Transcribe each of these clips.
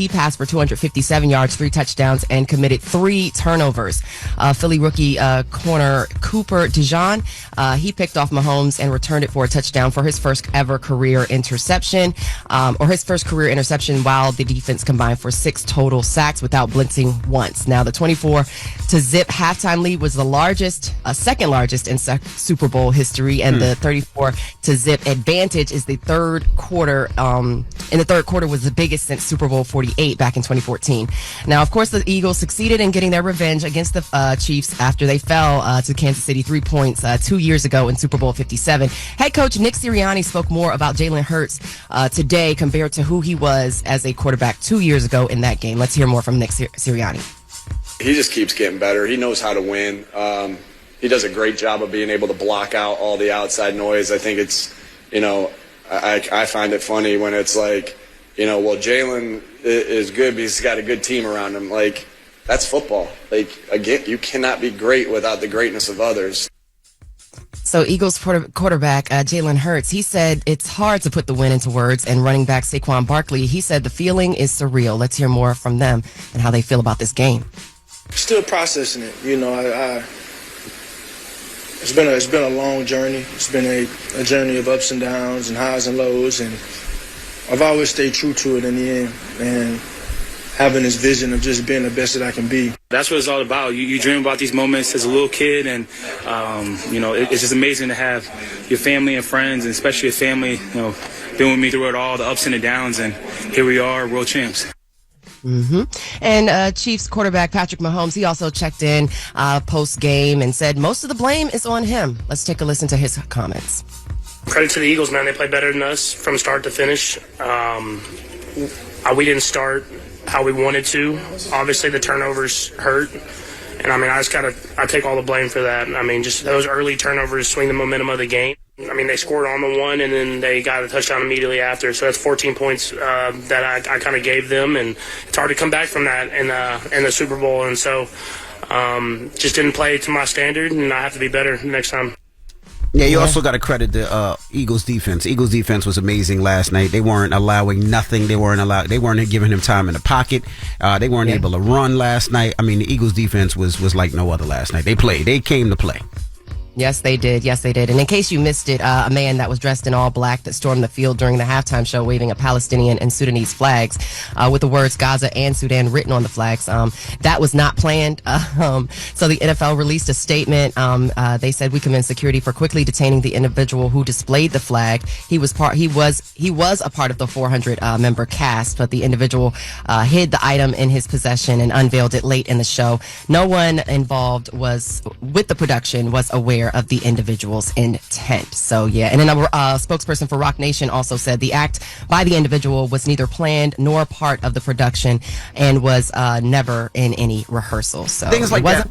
He passed for 257 yards, 3 touchdowns, and committed 3 turnovers. Philly rookie corner Cooper DeJean, he picked off Mahomes and returned it for a touchdown for his first ever career interception, while the defense combined for 6 total sacks without blitzing once. Now, the 24-0 halftime lead was the second largest in Super Bowl history, and the 34-0 advantage is the third quarter. In the third quarter was the biggest since Super Bowl 48 back in 2014. Now, of course, the Eagles succeeded in getting their revenge against the Chiefs after they fell to Kansas City 3 points 2 years ago in Super Bowl 57. Head coach Nick Sirianni spoke more about Jalen Hurts today compared to who he was as a quarterback 2 years ago in that game. Let's hear more from Nick Sirianni. He just keeps getting better. He knows how to win. He does a great job of being able to block out all the outside noise. I think it's, I find it funny when it's like, well, Jalen is good because he's got a good team around him. Like, that's football. Like, again, you cannot be great without the greatness of others. So Eagles quarterback Jalen Hurts, he said it's hard to put the win into words, and running back Saquon Barkley, he said the feeling is surreal. Let's hear more from them and how they feel about this game. Still processing it. It's been a long journey. It's been a journey of ups and downs and highs and lows, and I've always stayed true to it in the end, and having this vision of just being the best that I can be. That's what it's all about. You dream about these moments as a little kid, and it's just amazing to have your family and friends, and especially your family, been with me through it all, the ups and the downs, and here we are, world champs. And Chiefs quarterback Patrick Mahomes, he also checked in post-game and said most of the blame is on him. Let's take a listen to his comments. Credit to the Eagles, man. They played better than us from start to finish. We didn't start how we wanted to. Obviously, the turnovers hurt. And, I take all the blame for that. Just those early turnovers swing the momentum of the game. They scored on the one, and then they got a touchdown immediately after. So that's 14 points that I kind of gave them, and it's hard to come back from that in the Super Bowl. And so just didn't play to my standard, and I have to be better next time. Yeah, you also got to credit the Eagles defense. Eagles defense was amazing last night. They weren't allowing nothing. They weren't giving him time in the pocket. They weren't able to run last night. The Eagles defense was like no other last night. They played. They came to play. Yes, they did. And in case you missed it, a man that was dressed in all black that stormed the field during the halftime show waving a Palestinian and Sudanese flags with the words Gaza and Sudan written on the flags. That was not planned. So the NFL released a statement. They said, we commend security for quickly detaining the individual who displayed the flag. He was a part of the 400 member cast, but the individual hid the item in his possession and unveiled it late in the show. No one involved with the production was aware of the individual's intent. So yeah, and then a spokesperson for Rock Nation also said the act by the individual was neither planned nor part of the production and was never in any rehearsal. So things like that.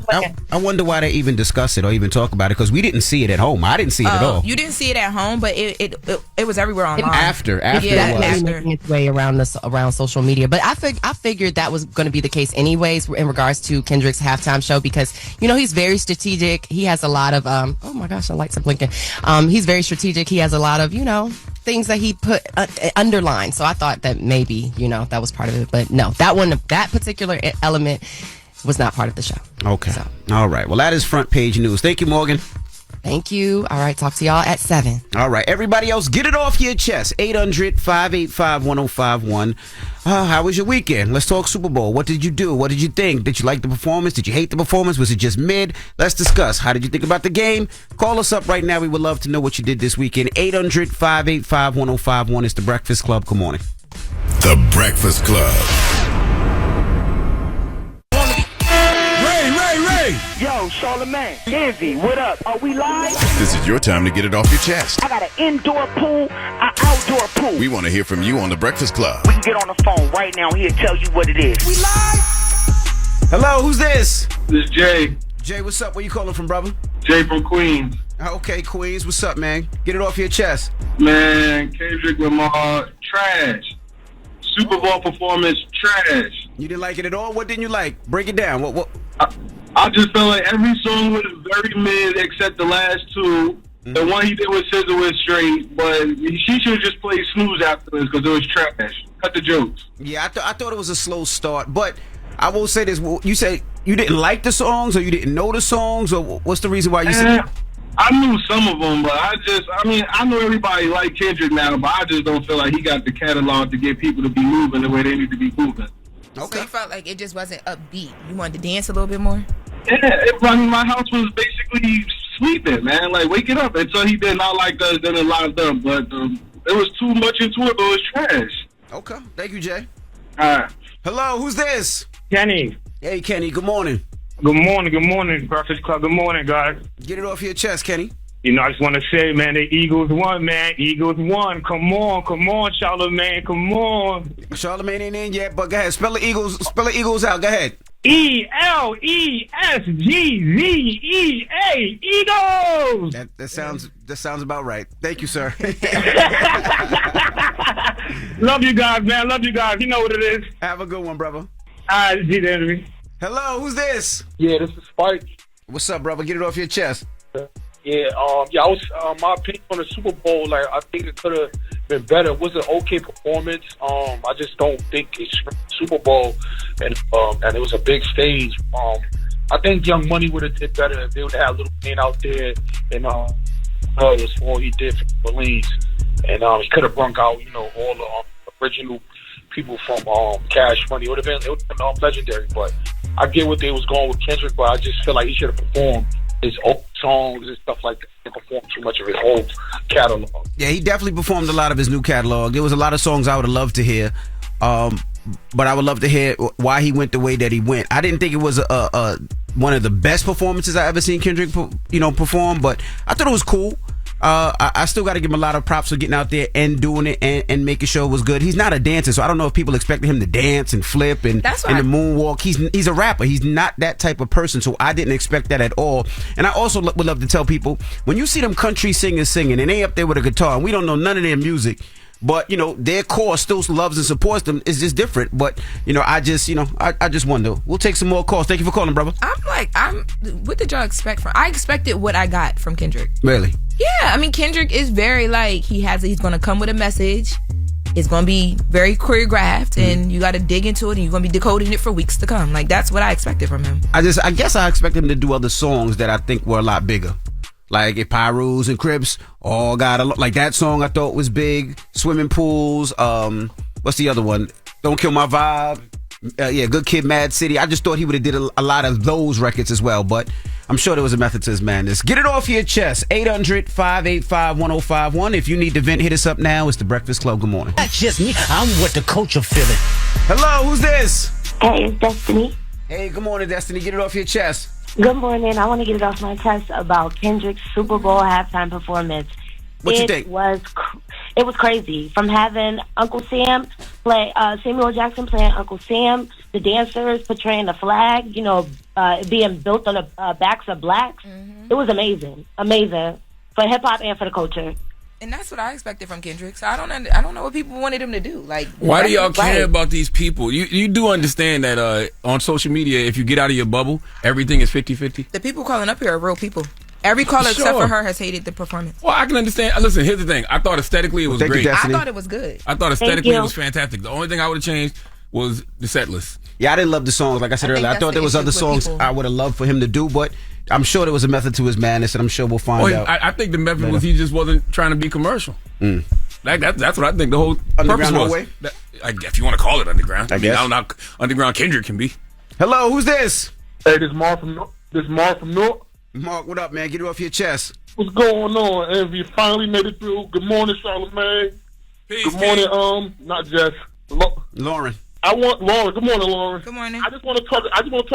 I wonder why they even discuss it or even talk about it, because we didn't see it at home. I didn't see it at all. You didn't see it at home, but it was everywhere online. After it was making its way around social media. But I figured that was going to be the case anyways in regards to Kendrick's halftime show, because he's very strategic. He has a lot of oh my gosh, the lights are blinking. He's very strategic. He has a lot of, things that he put underlined. So I thought that maybe, that was part of it. But no, that particular element was not part of the show. Okay. So. All right. Well, that is front page news. Thank you, Morgan. Thank you. All right. Talk to y'all at 7. All right. Everybody else, get it off your chest. 800-585-1051. How was your weekend? Let's talk Super Bowl. What did you do? What did you think? Did you like the performance? Did you hate the performance? Was it just mid? Let's discuss. How did you think about the game? Call us up right now. We would love to know what you did this weekend. 800-585-1051. It's The Breakfast Club. Good morning. The Breakfast Club. Ray! Yo, Charlamagne, Envy, what up? Are we live? This is your time to get it off your chest. I got an indoor pool, an outdoor pool. We want to hear from you on The Breakfast Club. We can get on the phone right now. He'll tell you what it is. We live? Hello, who's this? This is Jay. Jay, what's up? Where you calling from, brother? Jay from Queens. Okay, Queens. What's up, man? Get it off your chest. Man, Kendrick, Lamar, trash. Super Bowl performance, trash. You didn't like it at all? What didn't you like? Break it down. What? I just felt like every song was very mid except the last two. Mm-hmm. The one he did with SZA was straight, but she should have just played Snooze after this because it was trash. cut the jokes. Yeah, I thought it was a slow start, but I will say this: you said you didn't like the songs, or you didn't know the songs, or what's the reason why you said? I knew some of them, but I know everybody like Kendrick now, but I just don't feel like he got the catalog to get people to be moving the way they need to be moving. Okay. So you felt like it just wasn't upbeat. You wanted to dance a little bit more? Yeah, my house was basically sleeping, man. Like, waking up until he did not like us, then it locked up. But there was too much into it, but it was trash. Okay. Thank you, Jay. All right. Hello, who's this? Kenny. Hey, Kenny, good morning. Good morning, Breakfast Club. Good morning, guys. Get it off your chest, Kenny. You know, I just want to say, man, the Eagles won, man. Eagles won. Come on, Charlamagne. Come on. Charlamagne ain't in yet, but go ahead. Spell the Eagles out. Go ahead. ELESGZEA. Eagles. That sounds about right. Thank you, sir. Love you guys, man. Love you guys. You know what it is. Have a good one, brother. All right, G Henry. Hello, who's this? Yeah, this is Spike. What's up, brother? Get it off your chest. Yeah, I was my opinion on the Super Bowl. Like, I think it could have been better. It was an okay performance. I just don't think it's Super Bowl, and it was a big stage. I think Young Money would have did better if they would have had Little Wayne out there, and it was all he did for Orleans, and he could have brung out all the original people from Cash Money. It would have been legendary. But I get what they was going with Kendrick, but I just feel like he should have performed his old songs and stuff like that. He performed too much of his old catalog. Yeah, he definitely performed a lot of his new catalog. There was a lot of songs I would have loved to hear, but I would love to hear why he went the way that he went. I didn't think it was one of the best performances I ever seen Kendrick perform, but I thought it was cool. I still got to give him a lot of props for getting out there and doing it and making sure it was good. He's not a dancer, so I don't know if people expected him to dance and flip and the moonwalk. He's a rapper. He's not that type of person, so I didn't expect that at all. And I also would love to tell people, when you see them country singers singing and they up there with a guitar and we don't know none of their music, but their core still loves and supports them. It's just different. But I just wonder. We'll take some more calls. Thank you for calling, brother. What did y'all expect from? I expected what I got from Kendrick. Really? Yeah, I mean, Kendrick is very he's going to come with a message. It's going to be very choreographed, and you got to dig into it, and you're going to be decoding it for weeks to come. That's what I expected from him. I guess I expected him to do other songs that I think were a lot bigger. Like if Pyrus and Crips all got like that song I thought was big. Swimming pools. What's the other one? Don't Kill My Vibe. Good Kid, Mad City. I just thought he would have did a lot of those records as well, but I'm sure there was a method to his madness. Get it off your chest. 800-585-1051. If you need to vent, hit us up now. It's The Breakfast Club. Good morning. That's just me. I'm what the culture feeling. Hello, who's this? Hey, it's Destiny. Hey, good morning, Destiny. Get it off your chest. Good morning. I want to get it off my chest about Kendrick's Super Bowl halftime performance. What you think? It was crazy. From having Uncle Sam play, Samuel Jackson playing Uncle Sam, the dancers portraying the flag, being built on the backs of blacks. Mm-hmm. It was amazing. Amazing. For hip hop and for the culture. And that's what I expected from Kendrick. So I don't know what people wanted him to do. Why do y'all care about these people? You do understand that on social media, if you get out of your bubble, everything is 50-50? The people calling up here are real people. Every caller except for her has hated the performance. Well, I can understand. Listen, here's the thing. I thought aesthetically it was great. I thought it was good. I thought aesthetically it was fantastic. The only thing I would have changed was the set list. Yeah, I didn't love the songs. Like I said earlier, I thought there was other songs I would have loved for him to do, but I'm sure there was a method to his madness, and I'm sure we'll find out. I think the method was he just wasn't trying to be commercial. That's what I think the whole purpose was. If you want to call it underground. I mean, I don't know how underground Kendrick can be. Hello, who's this? Hey, this is Mark from North. Mark, what up, man? Get it off your chest. What's going on? Envy finally made it through. Good morning, Charlamagne. Good morning, not Jess. Lauren. I want Lauren. Good morning, Lauren. Good morning. I just want to talk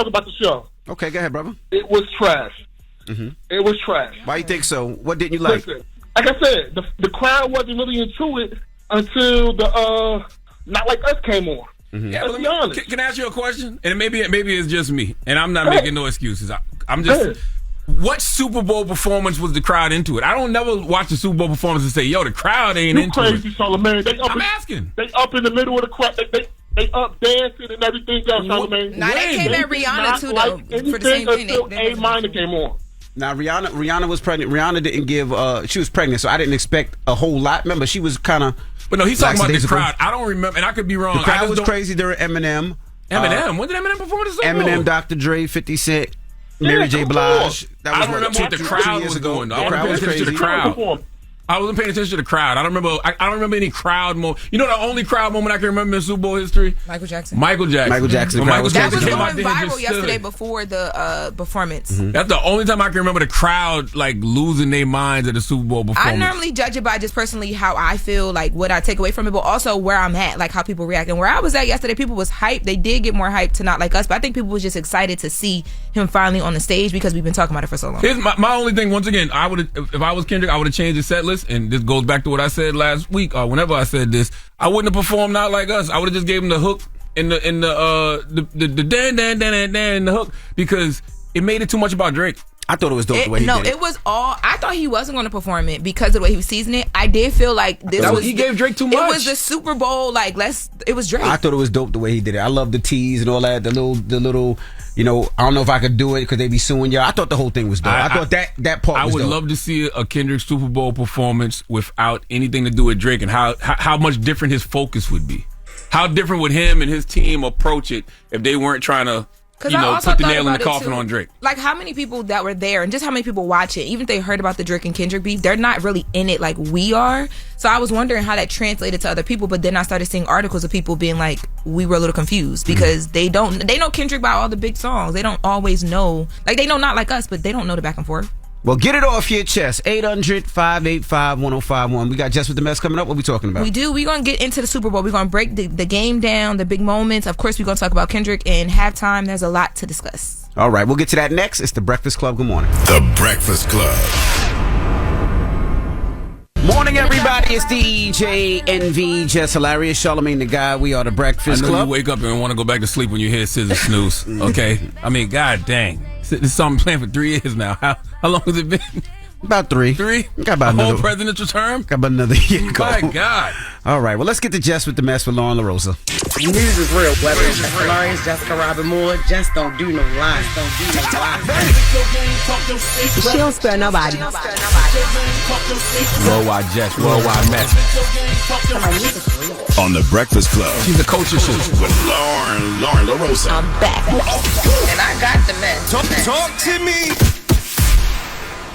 about the show. Okay, go ahead, brother. It was trash. Mm-hmm. It was trash. Why you think so? What didn't you like? Listen, like I said, the crowd wasn't really into it until the Not Like Us came on. Mm-hmm. Yeah, let's be honest. Can I ask you a question? And maybe it's just me, and I'm not making no excuses. I'm just. What Super Bowl performance was the crowd into it? I don't never watch the Super Bowl performance and say, "Yo, the crowd ain't into crazy, it." Charlamagne. I'm asking. They up in the middle of the crowd. They up dancing and everything else, Charlamagne. Now they came at Rihanna too, though, for the same thing. Until A minor came on. Now Rihanna was pregnant. Rihanna didn't give. She was pregnant, so I didn't expect a whole lot. Remember, she was kind of. But no, he's talking about the crowd. I don't remember, and I could be wrong. The crowd was crazy during Eminem. When did Eminem perform at the Super Bowl? Eminem, Dr. Dre, 50 Cent, Mary J. Blige. I don't remember what the crowd was doing. I wasn't paying attention to the crowd. I wasn't paying attention to the crowd. I don't remember any crowd moment. You know the only crowd moment I can remember in Super Bowl history? Michael Jackson. Michael Jackson. That was going viral yesterday before the performance. Mm-hmm. That's the only time I can remember the crowd like losing their minds at the Super Bowl performance. I normally judge it by just personally how I feel, like what I take away from it, but also where I'm at, like how people react. And where I was at yesterday, people was hyped. They did get more hyped to not like us, but I think people was just excited to see him finally on the stage because we've been talking about it for so long. Here's my only thing. Once again, if I was Kendrick, I would have changed the set list, and this goes back to what I said last week. Whenever I said this, I wouldn't have performed Not Like Us. I would have just gave him the hook in the dan dan dan dan dan the hook because it made it too much about Drake. I thought it was dope the way he did it. It was all. I thought he wasn't going to perform it because of the way he was seasoning it. I did feel like he gave Drake too much. It was the Super Bowl. It was Drake. I thought it was dope the way he did it. I love the tease and all that. The little. I don't know if I could do it because they be suing y'all. I thought the whole thing was dope. I thought that part was dope. I would love to see a Kendrick Super Bowl performance without anything to do with Drake and how much different his focus would be. How different would him and his team approach it if they weren't trying to put the nail in the coffin on Drake? Like how many people that were there and just how many people watch it, even if they heard about the Drake and Kendrick beef, they're not really in it like we are. So I was wondering how that translated to other people, but then I started seeing articles of people being like, we were a little confused because they know Kendrick by all the big songs. They don't always know, like they know Not Like Us, but they don't know the back and forth. Well, get it off your chest. 800-585-1051. We got Jess With The Mess coming up. What are we talking about? We do. We're going to get into the Super Bowl. We're going to break the game down, the big moments. Of course, we're going to talk about Kendrick and halftime. There's a lot to discuss. All right. We'll get to that next. It's The Breakfast Club. Good morning. The Breakfast Club. Morning, everybody. It's DJ NV, Jess Hilarious, Charlamagne the Guy. We are The Breakfast Club. I know Club. You wake up and want to go back to sleep when you hear Scissor Snooze, okay? I mean, god dang. This song been playing for 3 years now. How long has it been? About 3. 3? Got about a whole presidential term? Got about another year to go. My God. All right, well, let's get to Jess With The Mess with Lauren LaRosa. News is real. Whether it's Jess Hilarious, Jessica Robin Moore, just don't do no lies. She don't spare nobody. Worldwide Jess, worldwide mess. On The Breakfast Club. She's a culture shoot. With Lauren LaRosa. I'm back. And I got the mess. Talk to me.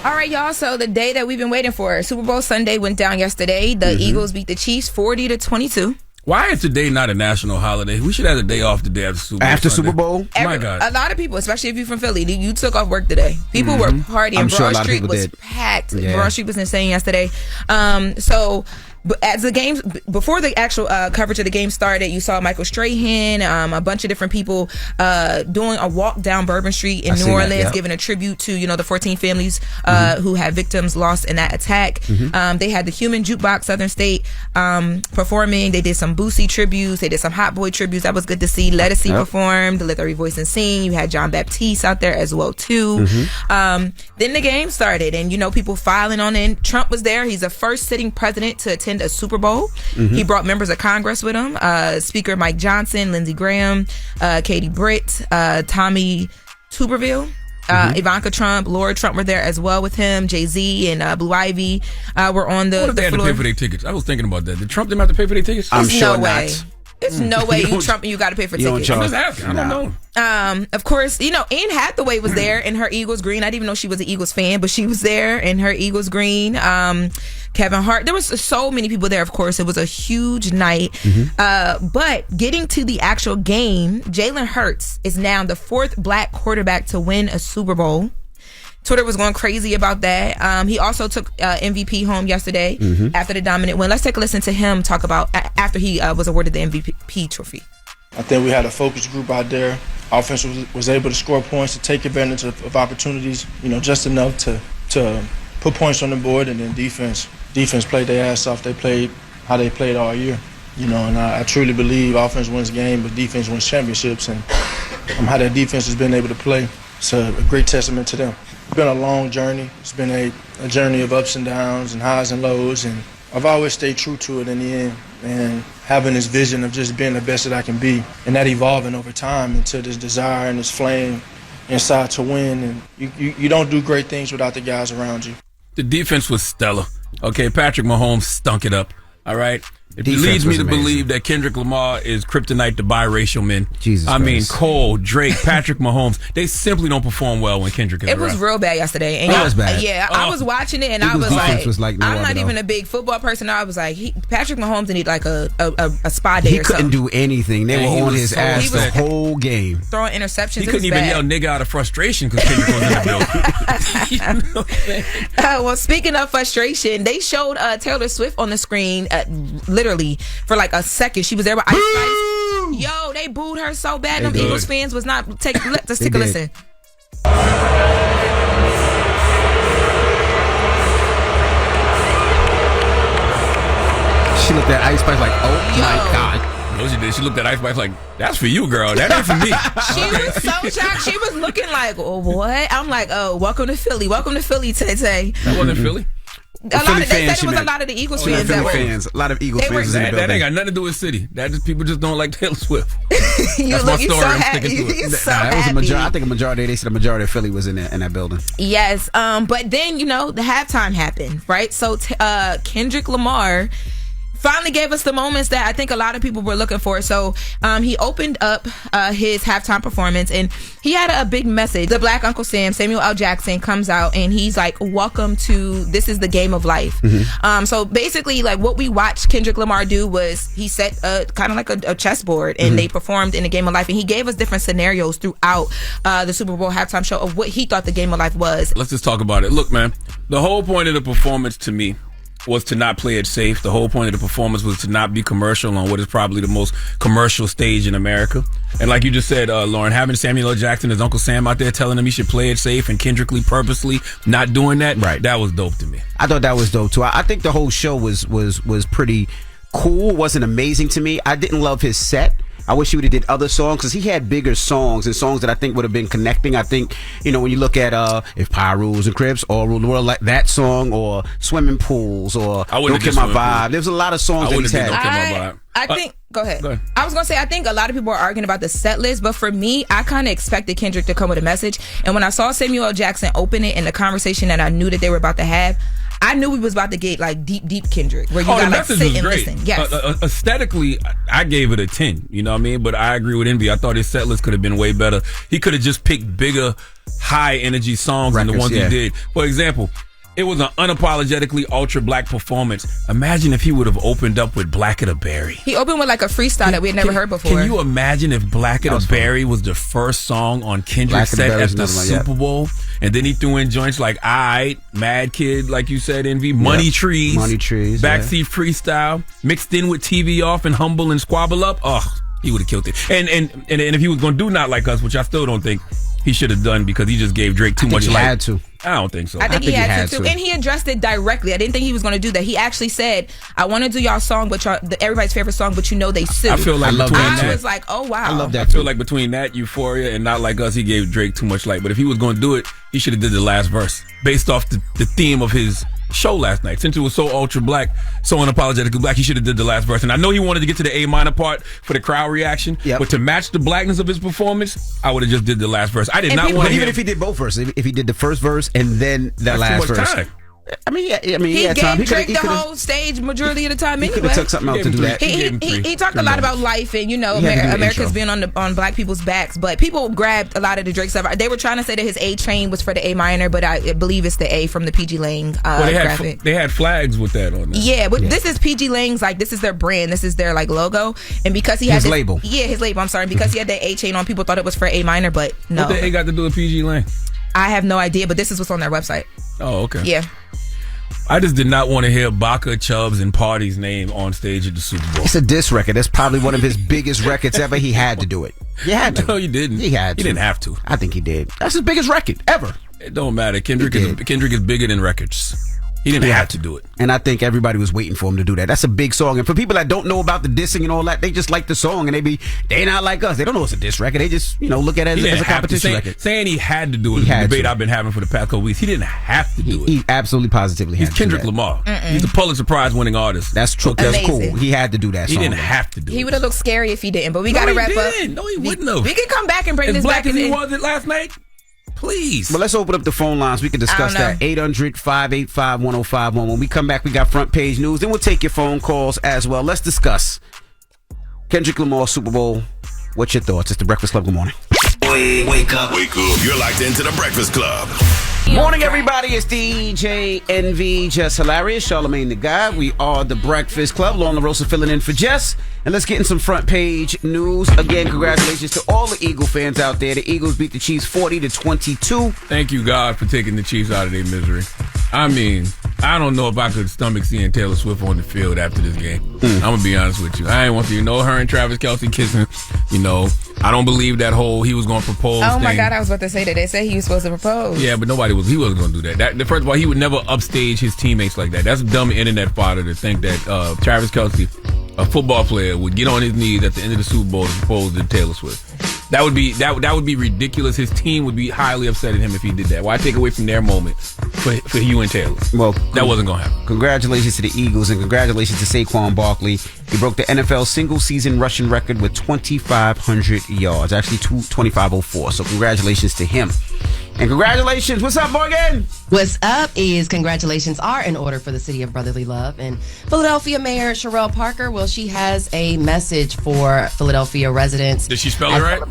All right, y'all. So the day that we've been waiting for, Super Bowl Sunday went down yesterday. The Eagles beat the Chiefs 40-22. Why is today not a national holiday? We should have a day off the day after Super Bowl. After Super Bowl? My God. A lot of people, especially if you're from Philly, you took off work today. People were partying. Broad Street was packed. Yeah. Broad Street was insane yesterday. So as the games, before the actual coverage of the game started, you saw Michael Strahan, a bunch of different people doing a walk down Bourbon Street in New Orleans, giving a tribute to the 14 families who had victims lost in that attack. They had the Human Jukebox Southern State performing. They did some Boosie tributes. They did some Hot Boy tributes. That was good to see. Lettucey performed. Let Their Voice and Sing. You had John Baptiste out there as well too. Then the game started, and people filing on in. Trump was there. He's the first sitting president to attend a Super Bowl. He brought members of Congress with him. Speaker Mike Johnson, Lindsey Graham, Katie Britt, Tommy Tuberville. Ivanka Trump, Laura Trump were there as well with him. Jay-Z and Blue Ivy were on the What if they had to pay for their tickets? I was thinking about that. Did Trump them have to pay for their tickets? I'm sure not. There's no way you Trump and you got to pay for tickets. I'm just asking. I don't know. Of course, Anne Hathaway was there in her Eagles green. I didn't even know she was an Eagles fan, but she was there in her Eagles green. Kevin Hart. There was so many people there, of course. It was a huge night. But getting to the actual game, Jalen Hurts is now the 4th black quarterback to win a Super Bowl. Twitter was going crazy about that. He also took MVP home yesterday after the dominant win. Let's take a listen to him talk about after he was awarded the MVP trophy. I think we had a focus group out there. Offense was able to score points, to take advantage of opportunities, just enough to put points on the board. And then defense played their ass off. They played how they played all year. And I truly believe offense wins games, but defense wins championships. And how that defense has been able to play, it's a great testament to them. It's been a long journey. It's been a journey of ups and downs and highs and lows, and I've always stayed true to it in the end, and having this vision of just being the best that I can be, and that evolving over time into this desire and this flame inside to win. And you don't do great things without the guys around you. The defense was stellar. Okay, Patrick Mahomes stunk it up. All right. It leads me to believe that Kendrick Lamar is kryptonite to biracial men. Jesus I mean, Christ. Cole, Drake, Patrick Mahomes, they simply don't perform well when Kendrick is It was around. real bad yesterday. And It was bad. Yeah, I was watching it and Eagles I was defense like, was like no I'm other not though. even a big football person. I was like, Patrick Mahomes need like a spa day He or couldn't something. do anything. They And he were on was his so ass the upset. whole game. Throwing interceptions. He It couldn't was even bad. yell nigga out of frustration because Kendrick was in the building. Well, speaking of frustration, they showed Taylor Swift on the screen literally for like a second. She was there with Ice Spice. Yo, they booed her so bad. Them did. Eagles fans was not let's take a They listen. did. She looked at Ice Spice like, oh my God. No, she did. She looked at Ice Spice like, that's for you, girl. That ain't for me. She was so shocked. She was looking like, oh, what? I'm like, oh, welcome to Philly. Welcome to Philly, Tay. That wasn't Philly. They said it was a lot of the Eagles fans that were. A lot of Eagles They were- fans was in the That building. ain't got nothing to do with city. That just people just don't like Taylor Swift. You That's my look, you story. so I'm happy. sticking to it. You so That was a happy. majority. I think a majority. They said a majority of Philly was in that building. Yes, but then the halftime happened, right? So Kendrick Lamar finally gave us the moments that I think a lot of people were looking for. So he opened up his halftime performance and he had a big message. The Black Uncle Sam, Samuel L. Jackson, comes out and he's like, welcome to This Is the Game of Life. So basically, like what we watched Kendrick Lamar do was he set kind of like a chessboard and they performed in the Game of Life, and he gave us different scenarios throughout the Super Bowl halftime show of what he thought the Game of Life was. Let's just talk about it. Look, man, the whole point of the performance to me was to not play it safe. The whole point of the performance was to not be commercial on what is probably the most commercial stage in America. And like you just said, Lauren, having Samuel L. Jackson as Uncle Sam out there telling him he should play it safe and Kendrick Lee purposely not doing that, Right. that was dope to me. I thought that was dope too. I think the whole show was pretty cool. Wasn't amazing to me. I didn't love his set. I wish he would have did other songs because he had bigger songs and songs that I think would have been connecting. I think, when you look at If Pie Rules and Crips All Rule the World, like that song, or Swimming Pools, or I Don't wouldn't Kill have My did Swimming Vibe. Pool. There's a lot of songs I that he's wouldn't have had. did Don't Kill My Vibe. I think. Go ahead. Go ahead. I was gonna say I think a lot of people are arguing about the set list, but for me, I kind of expected Kendrick to come with a message. And when I saw Samuel L. Jackson open it and the conversation that I knew that they were about to have, I knew we was about to get like deep Kendrick, where you the gotta like message sit was and great. listen. Yes. Aesthetically, I gave it a 10. You know what I mean? But I agree with Envy. I thought his set list could have been way better. He could have just picked bigger, high energy songs than the Records, ones yeah. he did. For example, it was an unapologetically ultra black performance. Imagine if he would have opened up with Black at a Berry. He opened with like a freestyle that we had never heard before. Can you imagine if Black at a Berry was the first song on Kendrick's Black at a set Berry's at the another one, yeah. Super Bowl? And then he threw in joints like Mad Kid, like you said, Envy, Money Trees, Backseat Freestyle, mixed in with TV Off and Humble and Squabble Up. Oh, he would have killed it. And if he was going to do Not Like Us, which I still don't think he should have done because he just gave Drake too much He light. had to. I don't think so. I think he had to too. And he addressed it directly. I didn't think he was going to do that. He actually said, I want to do y'all song, but everybody's favorite song, but they sue. I feel like I was like, oh, wow. I love that. I feel like between that, Euphoria, and Not Like Us, he gave Drake too much light. But if he was going to do it, he should have did the last verse based off the theme of his show last night. Since it was so ultra black, so unapologetically black, he should have did the last verse. And I know he wanted to get to the A minor part for the crowd reaction, but to match the blackness of his performance, I would have just did the last verse. I did not want to even if he did both verses, if he did the first verse and then the last That's too much verse. time. He had gave time. Drake the whole stage majority of the time anyway. He could have took something else to do that. He talked a lot about life and, America's being on black people's backs, but people grabbed a lot of the Drake stuff. They were trying to say that his A train was for the A minor, but I believe it's the A from the PG Lang graphic. They had flags with that on there. Yeah, but this is PG Lang's, this is their brand. This is their logo. And because he had his label. Yeah, his label. I'm sorry. Because he had the A chain on, people thought it was for A minor, but no. What the A got to do with PG Lang? I have no idea, but this is what's on their website. Oh, okay. Yeah. I just did not want to hear Baca, Chubbs, and Party's name on stage at the Super Bowl. It's a diss record. That's probably one of his biggest records ever. He had to do it. He had to. No, he didn't. He had to. He didn't have to. I think he did. That's his biggest record ever. It don't matter. Kendrick is bigger than records. He didn't have to do it. And I think everybody was waiting for him to do that. That's a big song. And for people that don't know about the dissing and all that, they just like the song and they not like us. They don't know it's a diss record. They just, look at it as a competition record. Saying he had to do it is a debate I've been having for the past couple weeks. He didn't have to do it. He absolutely positively had He's to Kendrick do that. Lamar. He's a Pulitzer Prize winning artist. That's true. That's cool. He had to do that He song. didn't have to do it. He would have looked scary if he didn't, but we got to wrap up. No, he wouldn't have. We can come back and bring As this black back as he in. was it last night, Please. But let's open up the phone lines. We can discuss that. 800-585-1051. When we come back, we got front page news. Then we'll take your phone calls as well. Let's discuss Kendrick Lamar Super Bowl. What's your thoughts? It's the Breakfast Club. Good morning. Wake up. You're locked into the Breakfast Club. Morning, everybody. It's DJ NV, Jess Hilarious, Charlamagne the Guy. We are the Breakfast Club. Lauren LaRosa filling in for Jess. And let's get in some front page news. Again, congratulations to all the Eagle fans out there. The Eagles beat the Chiefs 40-22. Thank you, God, for taking the Chiefs out of their misery. I mean, I don't know if I could stomach seeing Taylor Swift on the field after this game. I'm going to be honest with you. I ain't want to, her and Travis Kelce kissing. I don't believe that whole he was going to propose Oh, my thing. God, I was about to say that. They said he was supposed to propose. Yeah, but he wasn't going to do that. First of all, he would never upstage his teammates like that. That's a dumb internet fodder to think that Travis Kelce, a football player, would get on his knees at the end of the Super Bowl to propose to Taylor Swift. That would be ridiculous. His team would be highly upset at him if he did that. Why take away from their moment for you and Taylor? Well, that wasn't going to happen. Congratulations to the Eagles and congratulations to Saquon Barkley. He broke the NFL single-season rushing record with 2,500 yards. Actually, 2,504. So congratulations to him. And congratulations. What's up, Morgan? What's up is congratulations are in order for the city of brotherly love. And Philadelphia Mayor Sherelle Parker, well, she has a message for Philadelphia residents. Did she spell it right?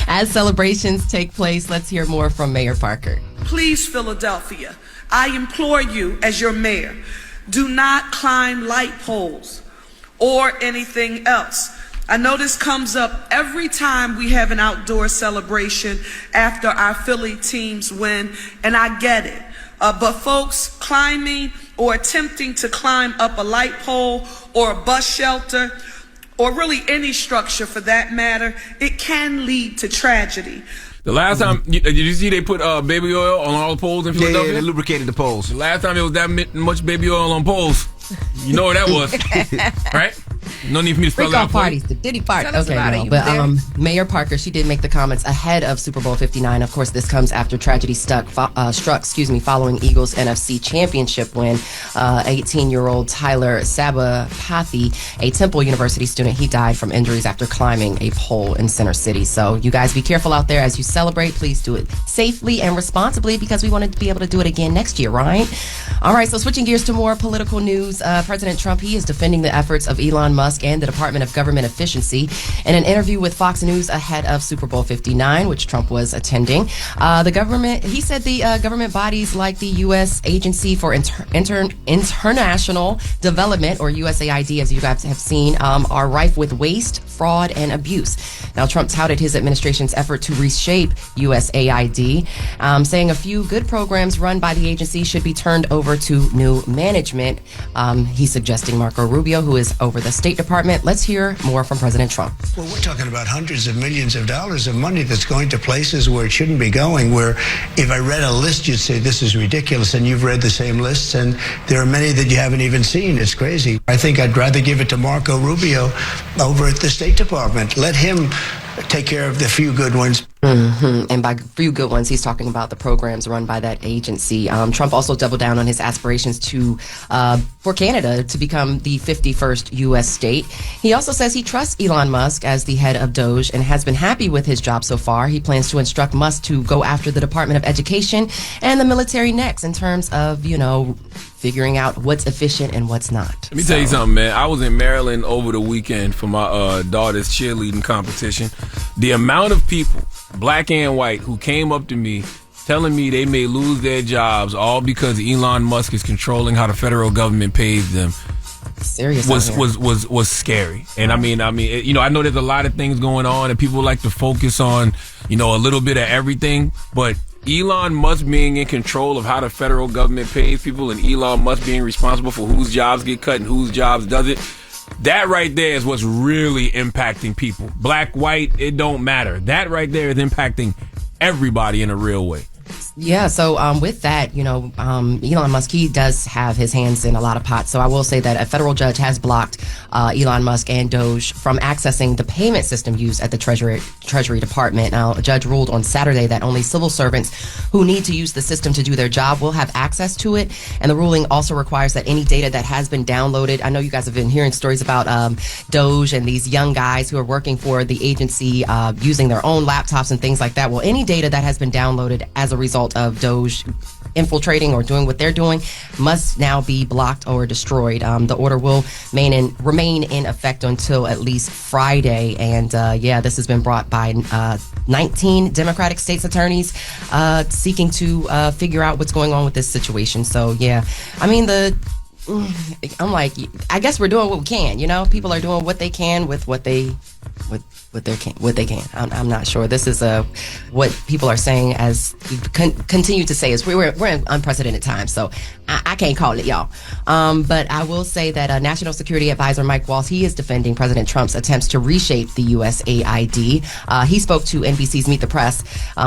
As celebrations take place, let's hear more from Mayor Parker. Please, Philadelphia, I implore you as your mayor, do not climb light poles or anything else. I know this comes up every time we have an outdoor celebration after our Philly teams win, and I get it. But folks, climbing or attempting to climb up a light pole or a bus shelter, or really any structure for that matter, it can lead to tragedy. The last time, did you see they put baby oil on all the poles in Philadelphia? Yeah, they lubricated the poles. The last time it was that much baby oil on poles, you know what that was, right? No need for me to spell Freak it out out. parties, the Diddy party. Tell us about it. You But there? Mayor Parker, she did make the comments ahead of Super Bowl 59. Of course, this comes after tragedy struck following Eagles NFC Championship win. 18-year-old Tyler Sabapathi, a Temple University student, he died from injuries after climbing a pole in Center City. So you guys be careful out there as you celebrate. Please do it safely and responsibly because we want to be able to do it again next year, right? All right, so switching gears to more political news. President Trump, he is defending the efforts of Elon Musk and the Department of Government Efficiency in an interview with Fox News ahead of Super Bowl 59, which Trump was attending. He said the government bodies like the U.S. Agency for International Development, or USAID, as you guys have seen, are rife with waste, fraud, and abuse. Now, Trump touted his administration's effort to reshape USAID, saying a few good programs run by the agency should be turned over to new management. He's suggesting Marco Rubio, who is over the State Department. Let's hear more from President Trump. Well, we're talking about hundreds of millions of dollars of money that's going to places where it shouldn't be going, where if I read a list, you'd say this is ridiculous, and you've read the same lists, and there are many that you haven't even seen. It's crazy. I think I'd rather give it to Marco Rubio over at the State Department. Let him take care of the few good ones. Mm-hmm. And by few good ones, he's talking about the programs run by that agency. Trump also doubled down on his aspirations for Canada to become the 51st U.S. state. He also says he trusts Elon Musk as the head of Doge and has been happy with his job so far. He plans to instruct Musk to go after the Department of Education and the military next in terms of, figuring out what's efficient and what's not. Let me tell you something, man. I was in Maryland over the weekend for my daughter's cheerleading competition. The amount of people, black and white, who came up to me telling me they may lose their jobs all because Elon Musk is controlling how the federal government pays them was scary. And I know there's a lot of things going on and people like to focus on, a little bit of everything, but Elon Musk being in control of how the federal government pays people and Elon Musk being responsible for whose jobs get cut and whose jobs doesn't, that right there is what's really impacting people. Black, white, it don't matter. That right there is impacting everybody in a real way. Yeah, so with that, Elon Musk, he does have his hands in a lot of pots. So I will say that a federal judge has blocked Elon Musk and Doge from accessing the payment system used at the Treasury Department. Now, a judge ruled on Saturday that only civil servants who need to use the system to do their job will have access to it. And the ruling also requires that any data that has been downloaded, I know you guys have been hearing stories about Doge and these young guys who are working for the agency using their own laptops and things like that. Well, any data that has been downloaded as a result of Doge infiltrating or doing what they're doing must now be blocked or destroyed. The order will remain in effect until at least Friday. And this has been brought by 19 Democratic states attorneys seeking to figure out what's going on with this situation. So, yeah, I mean, I'm like, I guess we're doing what we can. People are doing what they can with what they can. I'm not sure. This is what people are saying, as continue to say, is we're in unprecedented times. So I can't call it, y'all. But I will say that National Security Advisor Mike Waltz, he is defending President Trump's attempts to reshape the USAID. He spoke to NBC's Meet the Press,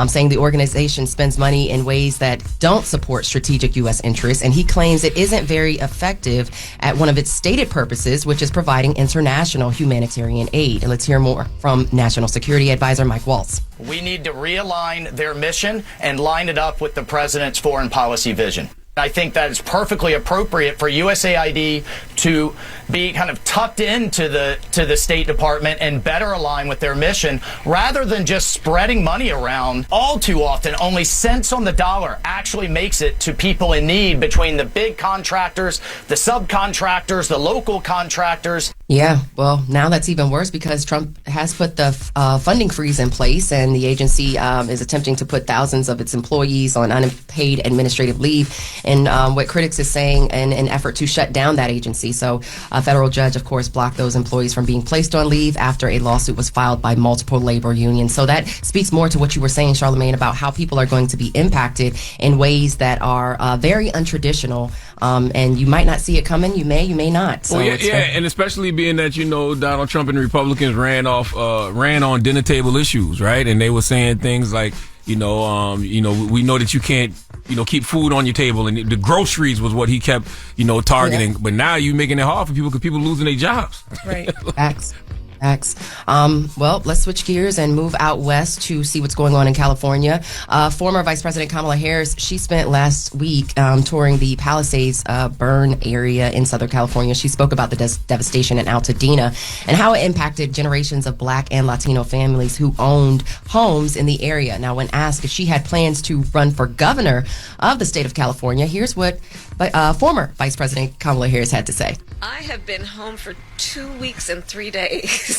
saying the organization spends money in ways that don't support strategic U.S. interests, and he claims it isn't very effective at one of its stated purposes, which is providing international humanitarian aid. And let's hear more from National Security Advisor Mike Waltz. We need to realign their mission and line it up with the president's foreign policy vision. I think that is perfectly appropriate for USAID to be kind of tucked into the State Department and better align with their mission, rather than just spreading money around. All too often, only cents on the dollar actually makes it to people in need, between the big contractors, the subcontractors, the local contractors. Yeah, well, now that's even worse because Trump has put the funding freeze in place, and the agency is attempting to put thousands of its employees on unpaid administrative leave, and what critics is saying in an effort to shut down that agency. So a federal judge, of course, blocked those employees from being placed on leave after a lawsuit was filed by multiple labor unions. So that speaks more to what you were saying, Charlamagne, about how people are going to be impacted in ways that are very untraditional. And you might not see it coming. You may not. So and especially being that, Donald Trump and Republicans ran on dinner table issues, right? And they were saying things like, we know that you can't, keep food on your table, and the groceries was what he kept, targeting. Yeah. But now you're making it hard for people because people losing their jobs. Right. Facts. Well, let's switch gears and move out west to see what's going on in California. Former Vice President Kamala Harris, she spent last week touring the Palisades burn area in Southern California. She spoke about the devastation in Altadena and how it impacted generations of Black and Latino families who owned homes in the area. Now, when asked if she had plans to run for governor of the state of California, here's what former Vice President Kamala Harris had to say. I have been home for 2 weeks and 3 days.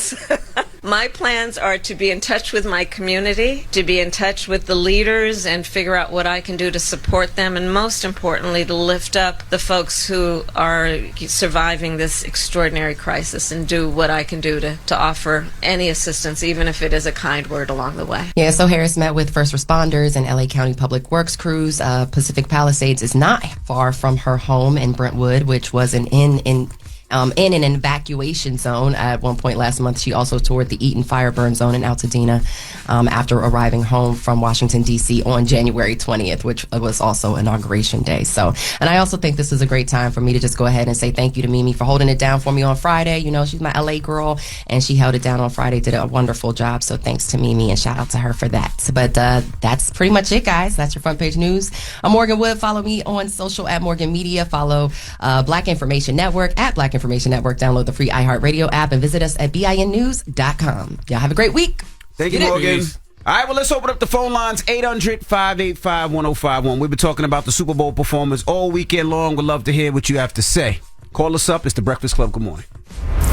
My plans are to be in touch with my community, to be in touch with the leaders and figure out what I can do to support them, and most importantly, to lift up the folks who are surviving this extraordinary crisis, and do what I can do to offer any assistance, even if it is a kind word along the way. Yeah, so Harris met with first responders and LA County Public Works crews. Pacific Palisades is not far from her home in Brentwood, which was in an evacuation zone. At one point last month, she also toured the Eaton Fire Burn Zone in Altadena after arriving home from Washington, D.C. on January 20th, which was also Inauguration Day. So, and I also think this is a great time for me to just go ahead and say thank you to Mimi for holding it down for me on Friday. She's my LA girl, and she held it down on Friday, did a wonderful job. So thanks to Mimi, and shout out to her for that. But that's pretty much it, guys. That's your front page news. I'm Morgan Wood. Follow me on social at Morgan Media. Follow Black Information Network at Black Information Network. Download the free iHeartRadio app and visit us at BINnews.com. Y'all have a great week. Thank you, Morgan. All right, well, let's open up the phone lines, 800-585-1051. We've been talking about the Super Bowl performance all weekend long. We'd love to hear what you have to say. Call us up. It's The Breakfast Club. Good morning.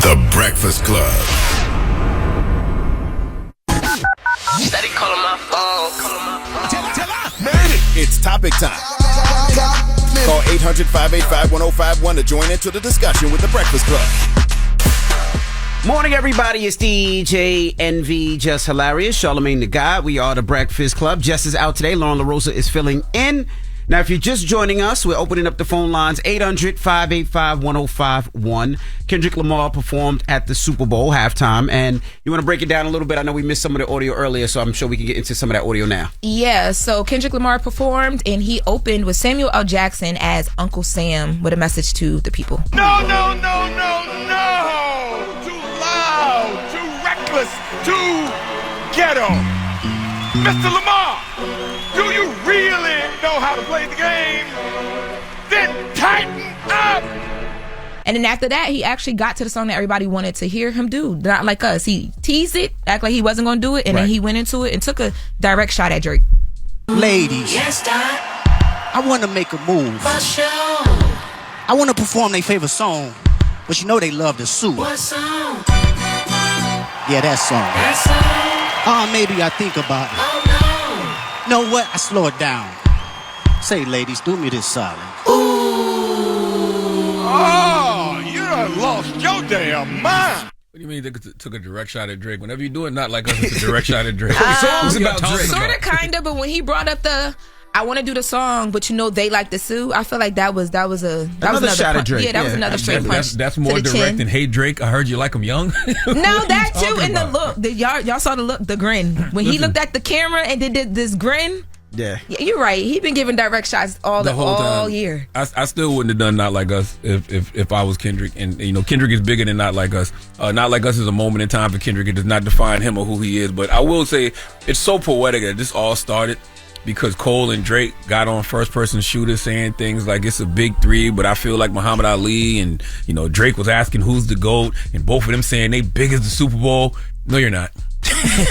The Breakfast Club. Steady calling my phone. It's topic time. Call 800-585-1051 to join into the discussion with The Breakfast Club. Morning, everybody. It's DJ NV, Jess Hilarious, Charlamagne the Guy. We are The Breakfast Club. Jess is out today. Lauren LaRosa is filling in. Now, if you're just joining us, we're opening up the phone lines 800-585-1051. Kendrick Lamar performed at the Super Bowl halftime, and you want to break it down a little bit? I know we missed some of the audio earlier, so I'm sure we can get into some of that audio now. Yeah, so Kendrick Lamar performed, and he opened with Samuel L. Jackson as Uncle Sam with a message to the people. No, no, no, no, no! Too loud, too reckless, too ghetto. Mr. Lamar, do you really know how to play the game? Then tighten up! And then after that, he actually got to the song that everybody wanted to hear him do. Not like us. He teased it, act like he wasn't going to do it, and then he went into it and took a direct shot at Drake. Ladies, Yes, Doc. I want to make a move. For sure. I want to perform their favorite song, but you know they love the sue. What song? Yeah, that song. That song? Maybe I think about it. Oh, no. Know what? I slow it down. Say, ladies, do me this solid. Oh, you done lost your damn mind. What do you mean they took a direct shot at Drake? Whenever you do it, not like us, it's a direct shot at Drake. Songs about Drake. Sort of, kind of, but when he brought up I want to do the song, but you know they like the sue. I feel like that was another shot at Drake. Yeah, that was another straight punch. That's more direct chin. than "Hey Drake, I heard you like him young." No, that too, and the look. Y'all saw the look, the grin when he looked at the camera and did this grin. Yeah, you're right. He been giving direct shots all year. I still wouldn't have done Not Like Us if I was Kendrick. And you know, Kendrick is bigger than Not Like Us. Not Like Us is a moment in time for Kendrick. It does not define him or who he is. But I will say it's so poetic that this all started because Cole and Drake got on first-person shooter saying things like it's a big three, but I feel like Muhammad Ali, and you know Drake was asking who's the GOAT, and both of them saying they big as the Super Bowl. No, you're not.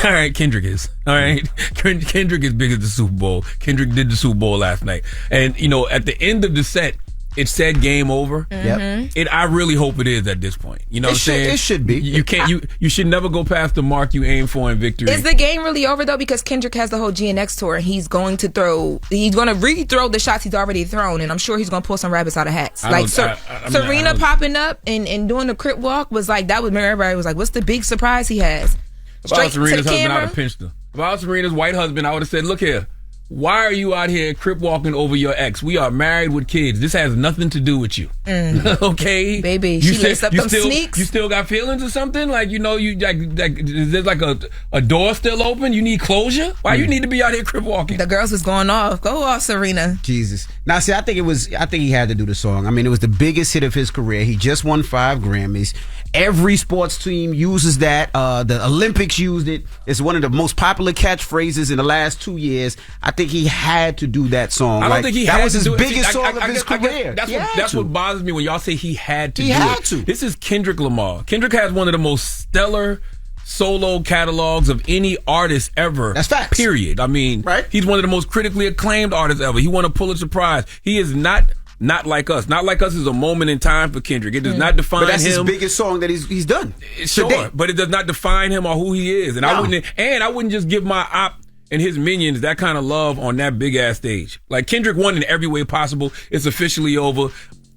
All right, Kendrick is. All right, Kendrick is big as the Super Bowl. Kendrick did the Super Bowl last night, and you know at the end of the set, it said game over. Yep. I really hope it is at this point. You know what I'm saying? It should be. You can't. You should never go past the mark you aim for in victory. Is the game really over though? Because Kendrick has the whole GNX tour, and he's going to re-throw the shots he's already thrown, and I'm sure he's going to pull some rabbits out of hats. Serena popping up and doing the crip walk was like that. Was everybody was like, "What's the big surprise he has?" Straight to the Serena's husband, I camera. would have pinched her. If I was Serena's white husband, I would have said, "Look here. Why are you out here crip walking over your ex? We are married with kids. This has nothing to do with you." Okay, baby. She laced up them sneaks. You still got feelings or something? Like you know, you like is there like a door still open? You need closure? Why you need to be out here crip walking? The girls was going off. Go off, Serena. Jesus. Now, see, I think he had to do the song. I mean, it was the biggest hit of his career. He just won 5 Grammys. Every sports team uses that. The Olympics used it. It's one of the most popular catchphrases in the last 2 years. I think he had to do that song. I don't think he that had was to his do it. biggest See, song of his career. That's what bothers me when y'all say he had to. He do had it. to. This is Kendrick Lamar. Kendrick has one of the most stellar solo catalogs of any artist ever. That's facts. Period. I mean, he's one of the most critically acclaimed artists ever. He won a Pulitzer Prize. He is not Like Us. Not Like Us is a moment in time for Kendrick. It does not define him. But that's his biggest song that he's done. Sure, but it does not define him or who he is. And I wouldn't just give my op and his minions that kind of love on that big ass stage. Like Kendrick won in every way possible. It's officially over.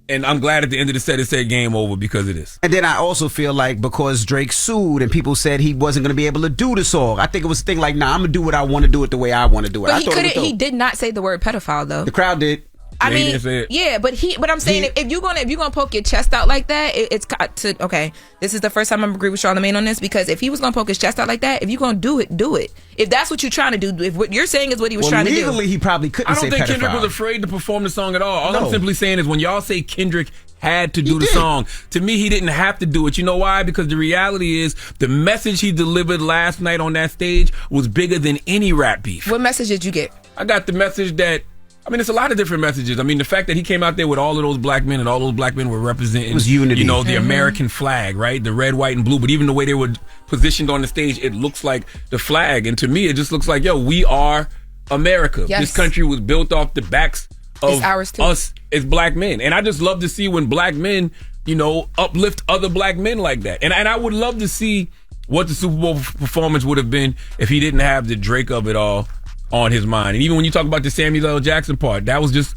And I'm glad at the end of the set it said game over because it is. And then I also feel like because Drake sued and people said he wasn't going to be able to do the song, I think it was a thing like, nah, I'm going to do what I want to do it the way I want to do it. But he did not say the word pedophile though. The crowd did. I mean, yeah, but I'm saying if you're gonna poke your chest out like that, it's got to. Okay, this is the first time I'm agree with Charlamagne on this because if he was gonna poke his chest out like that, if you're gonna do it, do it. If that's what you're trying to do, if what you're saying is what he was trying to do, legally he probably couldn't. I don't say think pedophile. Kendrick was afraid to perform the song at all. I'm simply saying is when y'all say Kendrick had to do the song, to me he didn't have to do it. You know why? Because the reality is the message he delivered last night on that stage was bigger than any rap beef. What message did you get? I got the message that. I mean, it's a lot of different messages. I mean, the fact that he came out there with all of those black men and all those black men were representing, it was unity. You know, the American flag, right? The red, white, and blue. But even the way they were positioned on the stage, it looks like the flag. And to me, it just looks like, yo, we are America. Yes. This country was built off the backs of us as black men. And I just love to see when black men, you know, uplift other black men like that. And I would love to see what the Super Bowl performance would have been if he didn't have the Drake of it all on his mind. And even when you talk about the Samuel L. Jackson part, that was just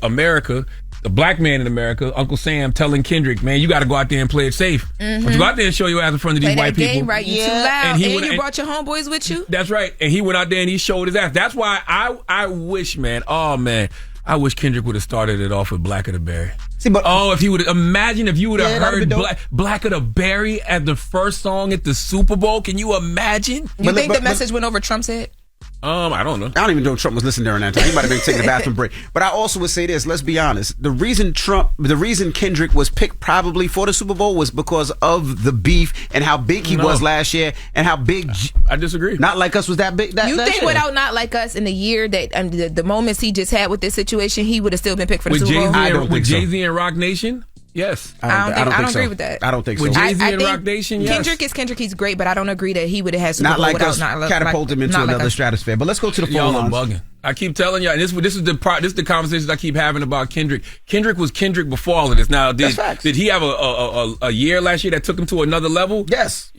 America the black man in America, Uncle Sam, telling Kendrick, man, you got to go out there and play it safe. But you go out there and show your ass in front of these Play white that game people. right, you too loud. And you brought your homeboys with you? That's right. And he went out there and he showed his ass. That's why I wish, man, I wish Kendrick would have started it off with Black of the Berry. See, but if you would imagine if you would have heard Black of the Berry as the first song at the Super Bowl. Can you imagine? You think the message went over Trump's head? I don't know. I don't even know if Trump was listening during that time. He might have been taking a bathroom break. But I also would say this, let's be honest. The reason Kendrick was picked probably for the Super Bowl was because of the beef and how big he was last year and how big I disagree. Not Like Us was that big. You think without Not Like Us in the year that the moments he just had with this situation, he would have still been picked for the Super Bowl? I don't think so. With Jay-Z and Rock Nation? Yes. I don't agree with that. I don't think so. With Jay-Z and Rock Nation, yes. Kendrick is Kendrick. He's great, but I don't agree that he would have had Super Not Bowl Like without Us Not catapult him into another stratosphere. But let's go to the phone lines. Bugging. I keep telling you, and this is the conversations I keep having about Kendrick. Kendrick was Kendrick before all of this. Now, did he have a year last year that took him to another level? Yes.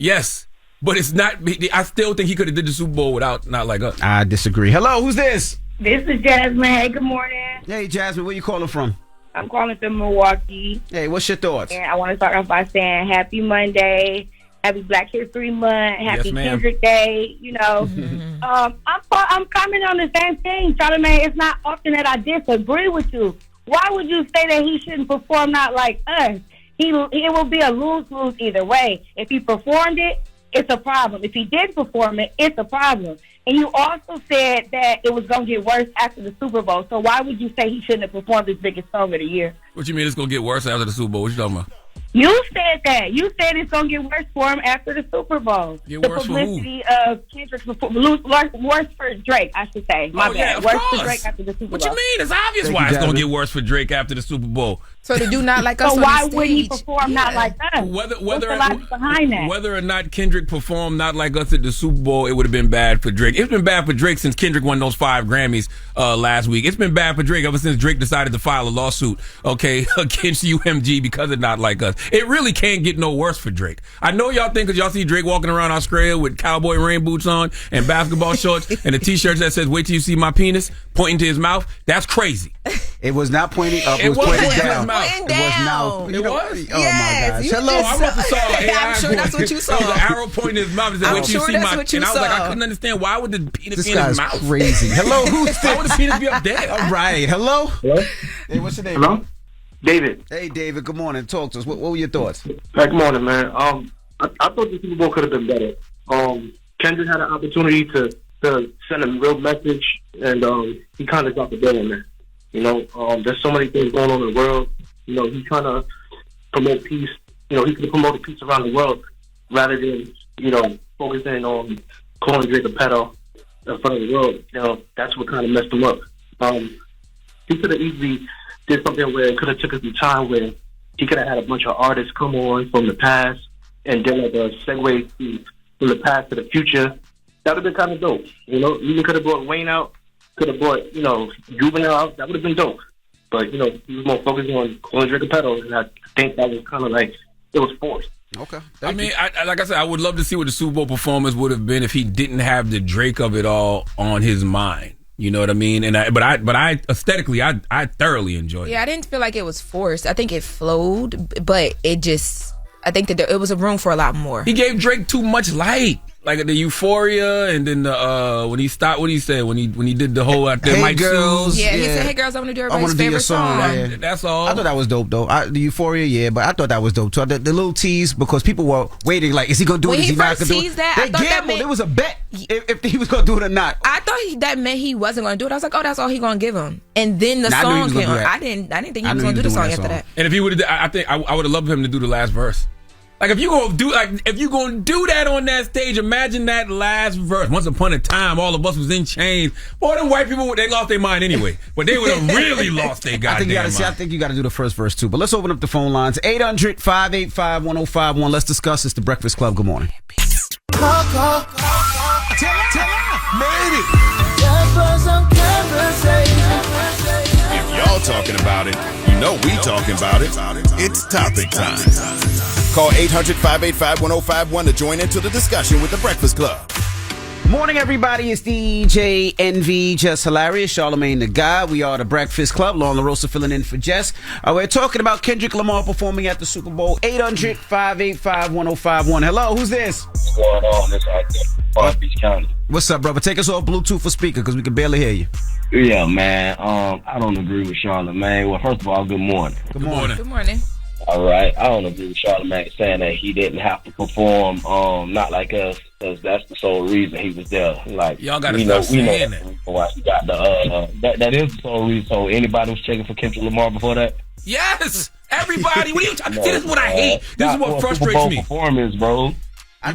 But it's not. I still think he could have did the Super Bowl without Not Like Us. I disagree. Hello, who's this? This is Jasmine. Hey, good morning. Hey, Jasmine, where you calling from? I'm calling from Milwaukee. Hey, what's your thoughts? And I want to start off by saying Happy Monday, Happy Black History Month, Happy Kendrick Day. You know, I'm commenting on the same thing, Charlamagne. It's not often that I disagree with you. Why would you say that he shouldn't perform Not Like Us? It will be a lose-lose either way. If he performed it, it's a problem. If he did perform it, it's a problem. And you also said that it was going to get worse after the Super Bowl. So why would you say he shouldn't have performed his biggest song of the year? What you mean it's going to get worse after the Super Bowl? What you talking about? You said that. You said it's going to get worse for him after the Super Bowl. Get the worse publicity of Kendrick's worse for Drake, I should say. My bad. Worse for Drake after the Super Bowl. What you mean? It's obvious why it's going to get worse for Drake after the Super Bowl. So to do Not Like Us so on why the stage, wouldn't he perform Not Like Us? What's the logic behind that? Whether or not Kendrick performed Not Like Us at the Super Bowl, it would have been bad for Drake. It's been bad for Drake since Kendrick won those 5 Grammys last week. It's been bad for Drake ever since Drake decided to file a lawsuit, against UMG because of Not Like Us. It really can't get no worse for Drake. I know y'all think because y'all see Drake walking around Australia with cowboy rain boots on and basketball shorts and a t-shirt that says "Wait till you see my penis" pointing to his mouth. That's crazy. It was not pointing up. It was pointing down. Pointing down. It was now. It was? Oh my gosh. Hello. I must have saw an I'm sure that's what you saw. There was an arrow pointing in his mouth. I'm sure that's what you and I was like, saw. I couldn't understand why would the penis This be in his guy's mouth. crazy. Hello, who's this? Why would the penis be up there? All right. Hello. Hello? Hey, what's your name? Hello? David. Hey, David. Good morning. Talk to us. What were your thoughts? Good morning, man. I thought the Super Bowl could have been better. Kendrick had an opportunity to send a real message, and he kind of dropped the ball on that. You know, there's so many things going on in the world. You know, he's trying to promote peace. You know, he could have promoted peace around the world rather than, focusing on calling Drake a pedo in front of the world. You know, that's what kind of messed him up. He could have easily did something where it could have took us some time where he could have had a bunch of artists come on from the past and did like a segue from the past to the future. That would have been kind of dope. You know, even could have brought Wayne out. Could have brought, Juvenile out. That would have been dope. But, he was more focused on calling Drake a pedo, and I think that was kind of like, it was forced. Okay. I mean, like I said, I would love to see what the Super Bowl performance would have been if he didn't have the Drake of it all on his mind. You know what I mean? But I aesthetically, I thoroughly enjoyed it. Yeah, I didn't feel like it was forced. I think it flowed, but I think that it was a room for a lot more. He gave Drake too much light. Like the Euphoria, and then the when he stopped, what he said when he did the whole out there, Hey Mike Girls. Sue. Yeah, he said, "Hey girls, I want to do everybody's favorite song." Yeah. That's all. I thought that was dope though. The Euphoria, yeah, but I thought that was dope too. The little tease because people were waiting, like, is he gonna do When it? Is he he not first gonna do teased it? that, I They thought that gambled. meant- It was a bet if he was gonna do it or not. I thought that meant he wasn't going to do it. I was like, "Oh, that's all he going to give him." And then the Nah, I knew he song was gonna came do on. that. I didn't think I he was knew going to do he the was song doing after that that. And if he would have, I think I would have loved him to do the last verse. Like if you gonna do that on that stage, imagine that last verse. Once upon a time, all of us was in chains. Boy, them white people, they lost their mind anyway. But they would have really lost their goddamn mind. I think you got to do the first verse too. But let's open up the phone lines. 800-585-1051. Let's discuss. It's the Breakfast Club. Good morning. Call. Tell made it. If y'all talking about it, you know we talking about it. It's topic time. Call 800-585-1051 to join into the discussion with the Breakfast Club. Morning, everybody. It's DJ NV, Jess Hilarious, Charlamagne the Guy. We are the Breakfast Club. Lauren LaRosa filling in for Jess. We're talking about Kendrick Lamar performing at the Super Bowl. 800-585-1051. Hello, who's this? What's going on? This is Palm Beach County. What's up, brother? Take us off Bluetooth for speaker because we can barely hear you. Yeah, man. I don't agree with Charlamagne. Well, first of all, good morning. Good morning. Good morning. All right. I don't agree with Charlamagne saying that he didn't have to perform Not Like Us, because that's the sole reason he was there. Like, y'all gotta stop saying that. Why he got the that is the sole reason. So anybody was checking for Kendrick Lamar before that? Yes, everybody. What are you talking? See, this is what I hate. This is what frustrates Super Bowl me. Performance, bro. I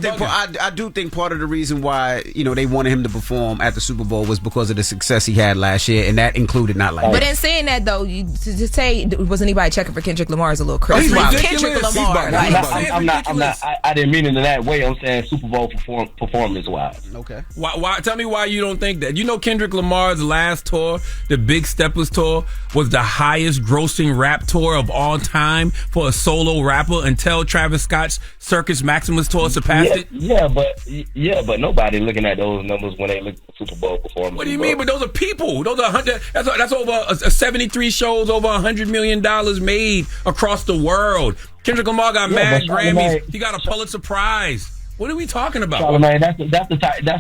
do think part of the reason why they wanted him to perform at the Super Bowl was because of the success he had last year, and that included Not Like Us. But in saying that though, to say was anybody checking for Kendrick Lamar is a little crazy. He's Kendrick Lamar. I'm not. I didn't mean it in that way. I'm saying Super Bowl performance wise. Okay. Why? Tell me why you don't think that. Kendrick Lamar's last tour, the Big Steppers tour, was the highest grossing rap tour of all time for a solo rapper until Travis Scott's Circus Maximus tour surpassed it. Yeah, but nobody looking at those numbers when they look at the Super Bowl performance. What do you mean? But those are people. Those are 100. That's over 73 shows, over $100 million made across the world. Kendrick Lamar got mad Grammys. He got a Pulitzer Prize. What are we talking about? Charlamagne, that's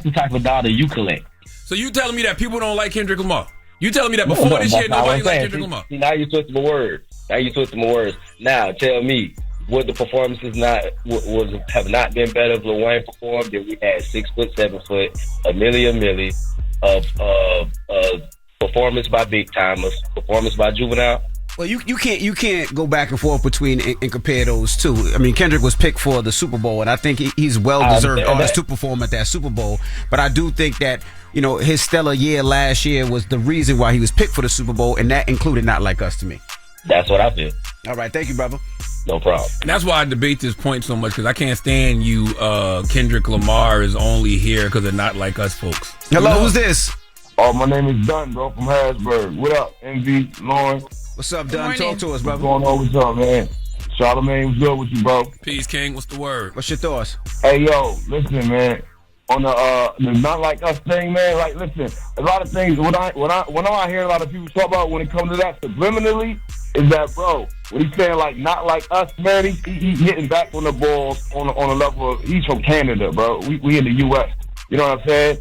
the type of data you collect. So you telling me that people don't like Kendrick Lamar? You telling me that before this year nobody liked Kendrick Lamar? See, now you twisting my words. Now tell me, would the performances have not been better if Lil Wayne performed? If we had 6 foot, 7 foot, a milli of performance by big timers, performance by Juvenile. Well, you can't go back and forth between and compare those two. I mean, Kendrick was picked for the Super Bowl, and I think he's well-deserved artist to perform at that Super Bowl. But I do think that his stellar year last year was the reason why he was picked for the Super Bowl, and that included Not Like Us to me. That's what I feel. All right, thank you, brother. No problem. And that's why I debate this point so much, because I can't stand you. Kendrick Lamar is only here because of Not Like Us folks. Hello, who's this? Oh, my name is Dunn, bro, from Harrisburg. What up, MV, Lauren? What's up, Dunn? Talk to us, brother. What's going on? What's up, man? Charlamagne, what's good with you, bro? Peace, King. What's the word? What's your thoughts? Hey, yo, listen, man. On the Not Like Us thing, man. Like, listen, a lot of things. When I hear a lot of people talk about when it comes to that subliminally, is that, bro, what he's saying, like, Not Like Us, man, he's hitting back on the balls on a level of, he's from Canada, bro. We in the U.S. You know what I'm saying?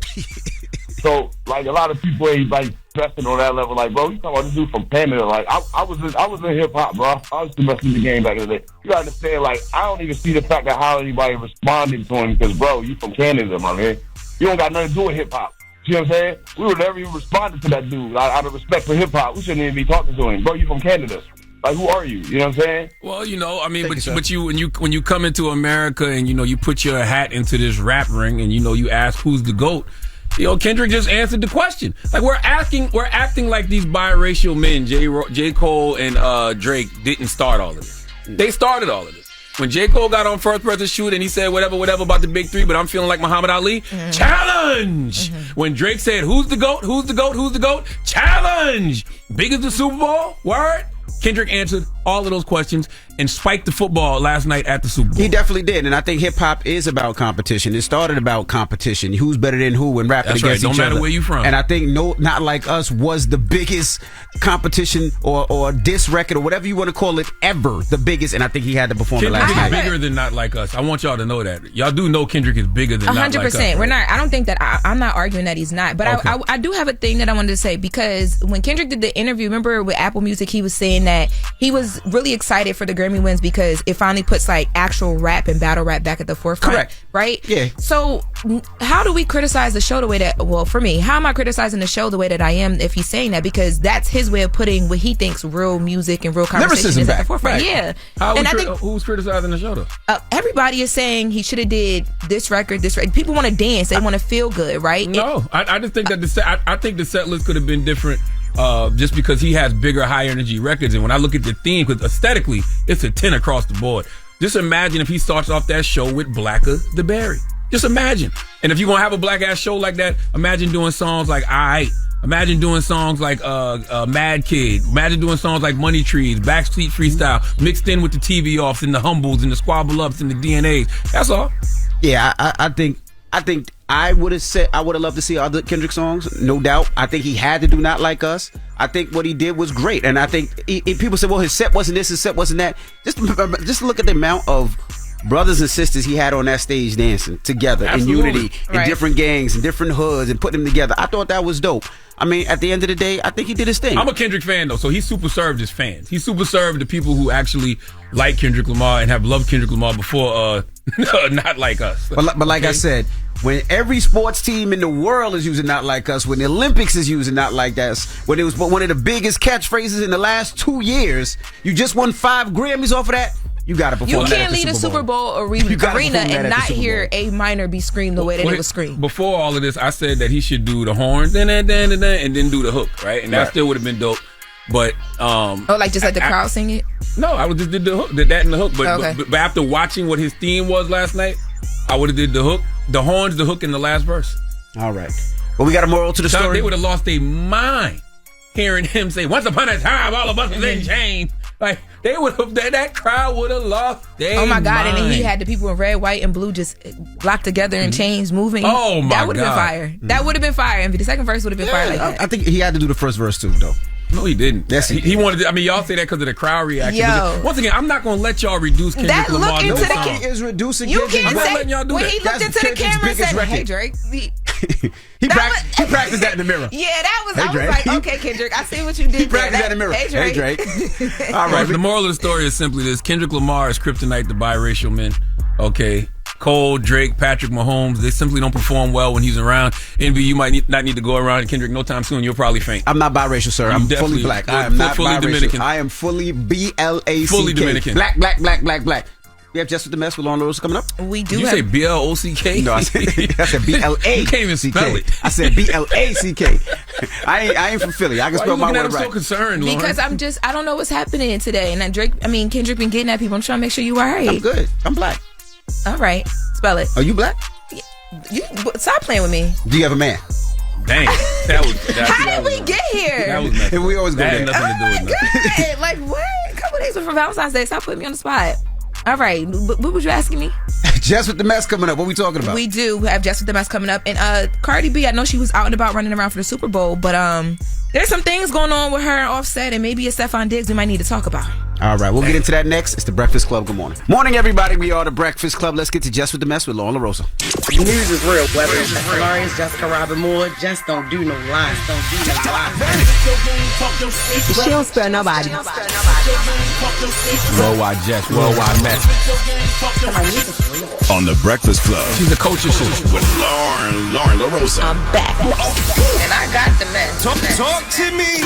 So, like, a lot of people ain't, like, stressing on that level. Like, bro, you talking about this dude from Canada. Like, I was in hip-hop, bro. I was the best in the game back in the day. You gotta understand, like, I don't even see the fact that how anybody responded to him because, bro, you from Canada, my man. You don't got nothing to do with hip-hop. You know what I'm saying? We would never even responded to that dude. Out of respect for hip-hop, we shouldn't even be talking to him. Bro, you from Canada. Like, who are you? You know what I'm saying? Well, I mean, but when you come into America and, you put your hat into this rap ring and, you ask who's the GOAT, Kendrick just answered the question. Like, we're acting like these biracial men, J. Cole and Drake, didn't start all of this. They started all of this. When J. Cole got on First Breath to Shoot and he said whatever about the big three, but I'm feeling like Muhammad Ali, challenge! When Drake said, who's the GOAT? Who's the GOAT? Who's the GOAT? Challenge! Big as the Super Bowl? Word? Kendrick answered all of those questions and spiked the football last night at the Super Bowl. He definitely did, and I think hip-hop is about competition. It started about competition. Who's better than who and rapping against each other. Don't matter where you from. And I think Not Like Us was the biggest competition or diss record or whatever you want to call it ever. The biggest, and I think he had to perform it last night. Kendrick is bigger than Not Like Us. I want y'all to know that. Y'all do know Kendrick is bigger than 100%. Not Like Us. 100%. We're not. I don't think that. I'm not arguing that he's not. But okay. I do have a thing that I wanted to say, because when Kendrick did the interview, remember with Apple Music, he was saying that he was really excited for the Grammy wins because it finally puts like actual rap and battle rap back at the forefront. Correct. Right? Yeah. So how do we criticize the show the way that, well, for me, how am I criticizing the show the way that I am if he's saying that? Because that's his way of putting what he thinks real music and real conversation is at the forefront. Right. Yeah. Who's criticizing the show though? Everybody is saying he should have did this record. People want to dance. They want to feel good, right? No, I just think that I think the set list could have been different. Just because he has bigger, high energy records. And when I look at the theme, because aesthetically, it's a 10 across the board. Just imagine if he starts off that show with Blacker the Berry. Just imagine. And if you're going to have a black ass show like that, imagine doing songs like Aight. Imagine doing songs like Mad Kid. Imagine doing songs like Money Trees, Backstreet Freestyle, mixed in with the TV offs and the Humbles and the Squabble Ups and the DNAs. That's all. Yeah, I think I would have loved to see other Kendrick songs, no doubt. I think he had to do Not Like Us. I think what he did was great, and I think people say, well, his set wasn't this, his set wasn't that. Just look at the amount of brothers and sisters he had on that stage dancing together in unity, in different gangs, in different hoods, and putting them together. I thought that was dope. I mean, at the end of the day, I think he did his thing. I'm a Kendrick fan, though, so he super served his fans. He super served the people who actually like Kendrick Lamar and have loved Kendrick Lamar before Not Like Us. But like I said, when every sports team in the world is using Not Like Us, when the Olympics is using Not Like Us, when it was one of the biggest catchphrases in the last 2 years, you just won 5 Grammys off of that. You got to perform. You can't lead a Super Bowl arena and not hear A minor be screamed the way that it was screamed. Before all of this, I said that he should do the horn, and then do the hook, right? And that still would have been dope. But just let the crowd sing it. No, I would just did the hook, did that and the hook. But after watching what his theme was last night, I would have did the hook, the horns, the hook, in the last verse. All right. Well, we got a moral to the story. They would have lost their mind hearing him say, "Once upon a time, all of us was in chains." Like, they would have, that crowd would have lost their Oh my God! mind. And then he had the people in red, white, and blue just locked together in chains, moving. Oh my God! That would have been fire. That would have been fire. And the second verse would have been fire like that. I think he had to do the first verse too, though. No, he didn't. Yes, he wanted to, I mean, y'all say that because of the crowd reaction. Yo. Once again, I'm not going to let y'all reduce Kendrick That look Lamar to into the the song. Is reducing You Kendrick. can't I'm not say letting y'all do when that. he looked into the camera and said, "Hey Drake." He practiced that in the mirror. Yeah, that was. Hey, I was Drake. like, okay, Kendrick, I see what you did. He practiced that in the mirror. Hey Drake. All right. The moral of the story is simply this: Kendrick Lamar is kryptonite to biracial men. Okay. Cole, Drake, Patrick Mahomes, they simply don't perform well when he's around. Envy, you might not need to go around Kendrick no time soon. You'll probably faint. I'm not biracial, sir. I'm fully black. I am not fully biracial. Dominican. I am fully BLACK. Fully Dominican. Black. We have Jess With The Mess with Law and Order coming up. We do. Did you say BLOCK? No, I said BLA. You can't even spell it. I said BLACK. I ain't from Philly. I can spell my word right. So concerned, Lauren? Because I don't know what's happening today. And then Kendrick been getting at people. I'm trying to make sure you all right. I'm good. I'm black. All right. Spell it. Are you black? You stop playing with me. Do you have a man? Dang. How did we get here? That was messy. We always go that there. had nothing to do with nothing. God. Like, what? A couple days before Valentine's Day. Stop putting me on the spot. All right. What was you asking me? Jess With The Mess coming up. What are we talking about? We do have Jess With The Mess coming up. And Cardi B, I know she was out and about running around for the Super Bowl, but there's some things going on with her and Offset, and maybe it's Stefan Diggs we might need to talk about. All right, we'll get into that next. It's the Breakfast Club. Good morning. Morning, everybody. We are the Breakfast Club. Let's get to Jess With The Mess with Lauren LaRosa. News is real. Whether it's Jess Hilarious, Jessica Robin Moore, just don't do no lies. She don't spare nobody. Worldwide Jess, worldwide Mess. On the Breakfast Club. She's a coach with Lauren LaRosa. I'm back. And I got the mess. Talk to me.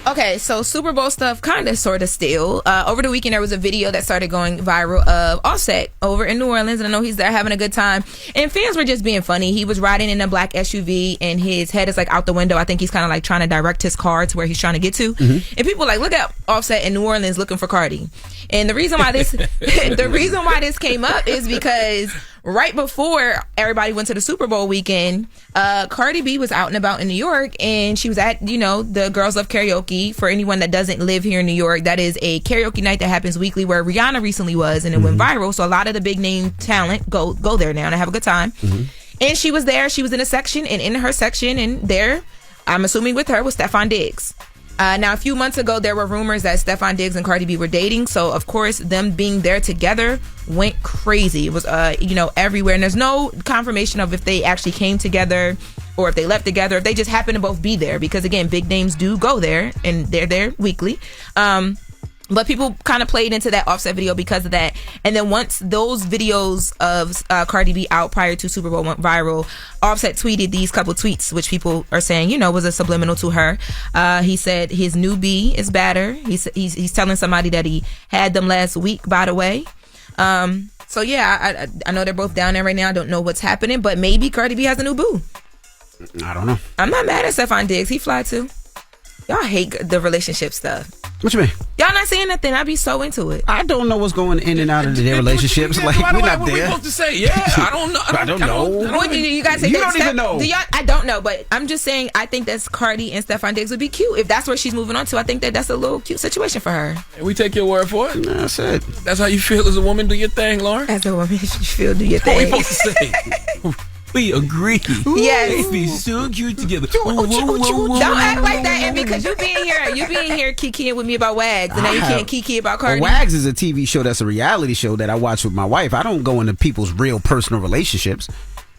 Okay, so Super Bowl stuff, kind of, sort of still. Over the weekend, there was a video that started going viral of Offset over in New Orleans, and I know he's there having a good time. And fans were just being funny. He was riding in a black SUV, and his head is like out the window. I think he's kind of like trying to direct his car to where he's trying to get to. Mm-hmm. And people like, look at Offset in New Orleans looking for Cardi. And the reason why this came up is because right before everybody went to the Super Bowl weekend, Cardi B was out and about in New York, and she was at, the Girls Love Karaoke. For anyone that doesn't live here in New York, that is a karaoke night that happens weekly where Rihanna recently was, and it went viral. So a lot of the big name talent go there now and have a good time. Mm-hmm. And she was there. She was in a section, and in her section, and there, I'm assuming with her, was Stefan Diggs. Now, a few months ago, there were rumors that Stefan Diggs and Cardi B were dating. So, of course, them being there together went crazy. It was, everywhere. And there's no confirmation of if they actually came together or if they left together, if they just happen to both be there. Because, again, big names do go there, and they're there weekly. But people kind of played into that Offset video because of that. And then once those videos of Cardi B out prior to Super Bowl went viral, Offset tweeted these couple tweets, which people are saying, was a subliminal to her. He said his new B is better. He's telling somebody that he had them last week, by the way. So, yeah, I know they're both down there right now. I don't know what's happening, but maybe Cardi B has a new boo. I don't know. I'm not mad at Stefan Diggs. He fly too. Y'all hate the relationship stuff. What you mean? Y'all not saying nothing. I be so into it. I don't know what's going in and out of their relationships. Like, we're not what there. we supposed to say? Yeah, I don't know. I don't know. What do you guys say? You don't even know. I don't know, but I'm just saying I think that's Cardi and Stefan Diggs would be cute. If that's where she's moving on to, I think that's a little cute situation for her. We take your word for it. Nah, that's it. That's how you feel as a woman. Do your thing, Lauren. As a woman, you feel do your What we thing. supposed to say? We agree. Yes. They be so cute together. Don't act like that, and because you being here kikiing with me about Wags, and now you can't kiki about Cardi. Wags is a TV show that's a reality show that I watch with my wife. I don't go into people's real personal relationships.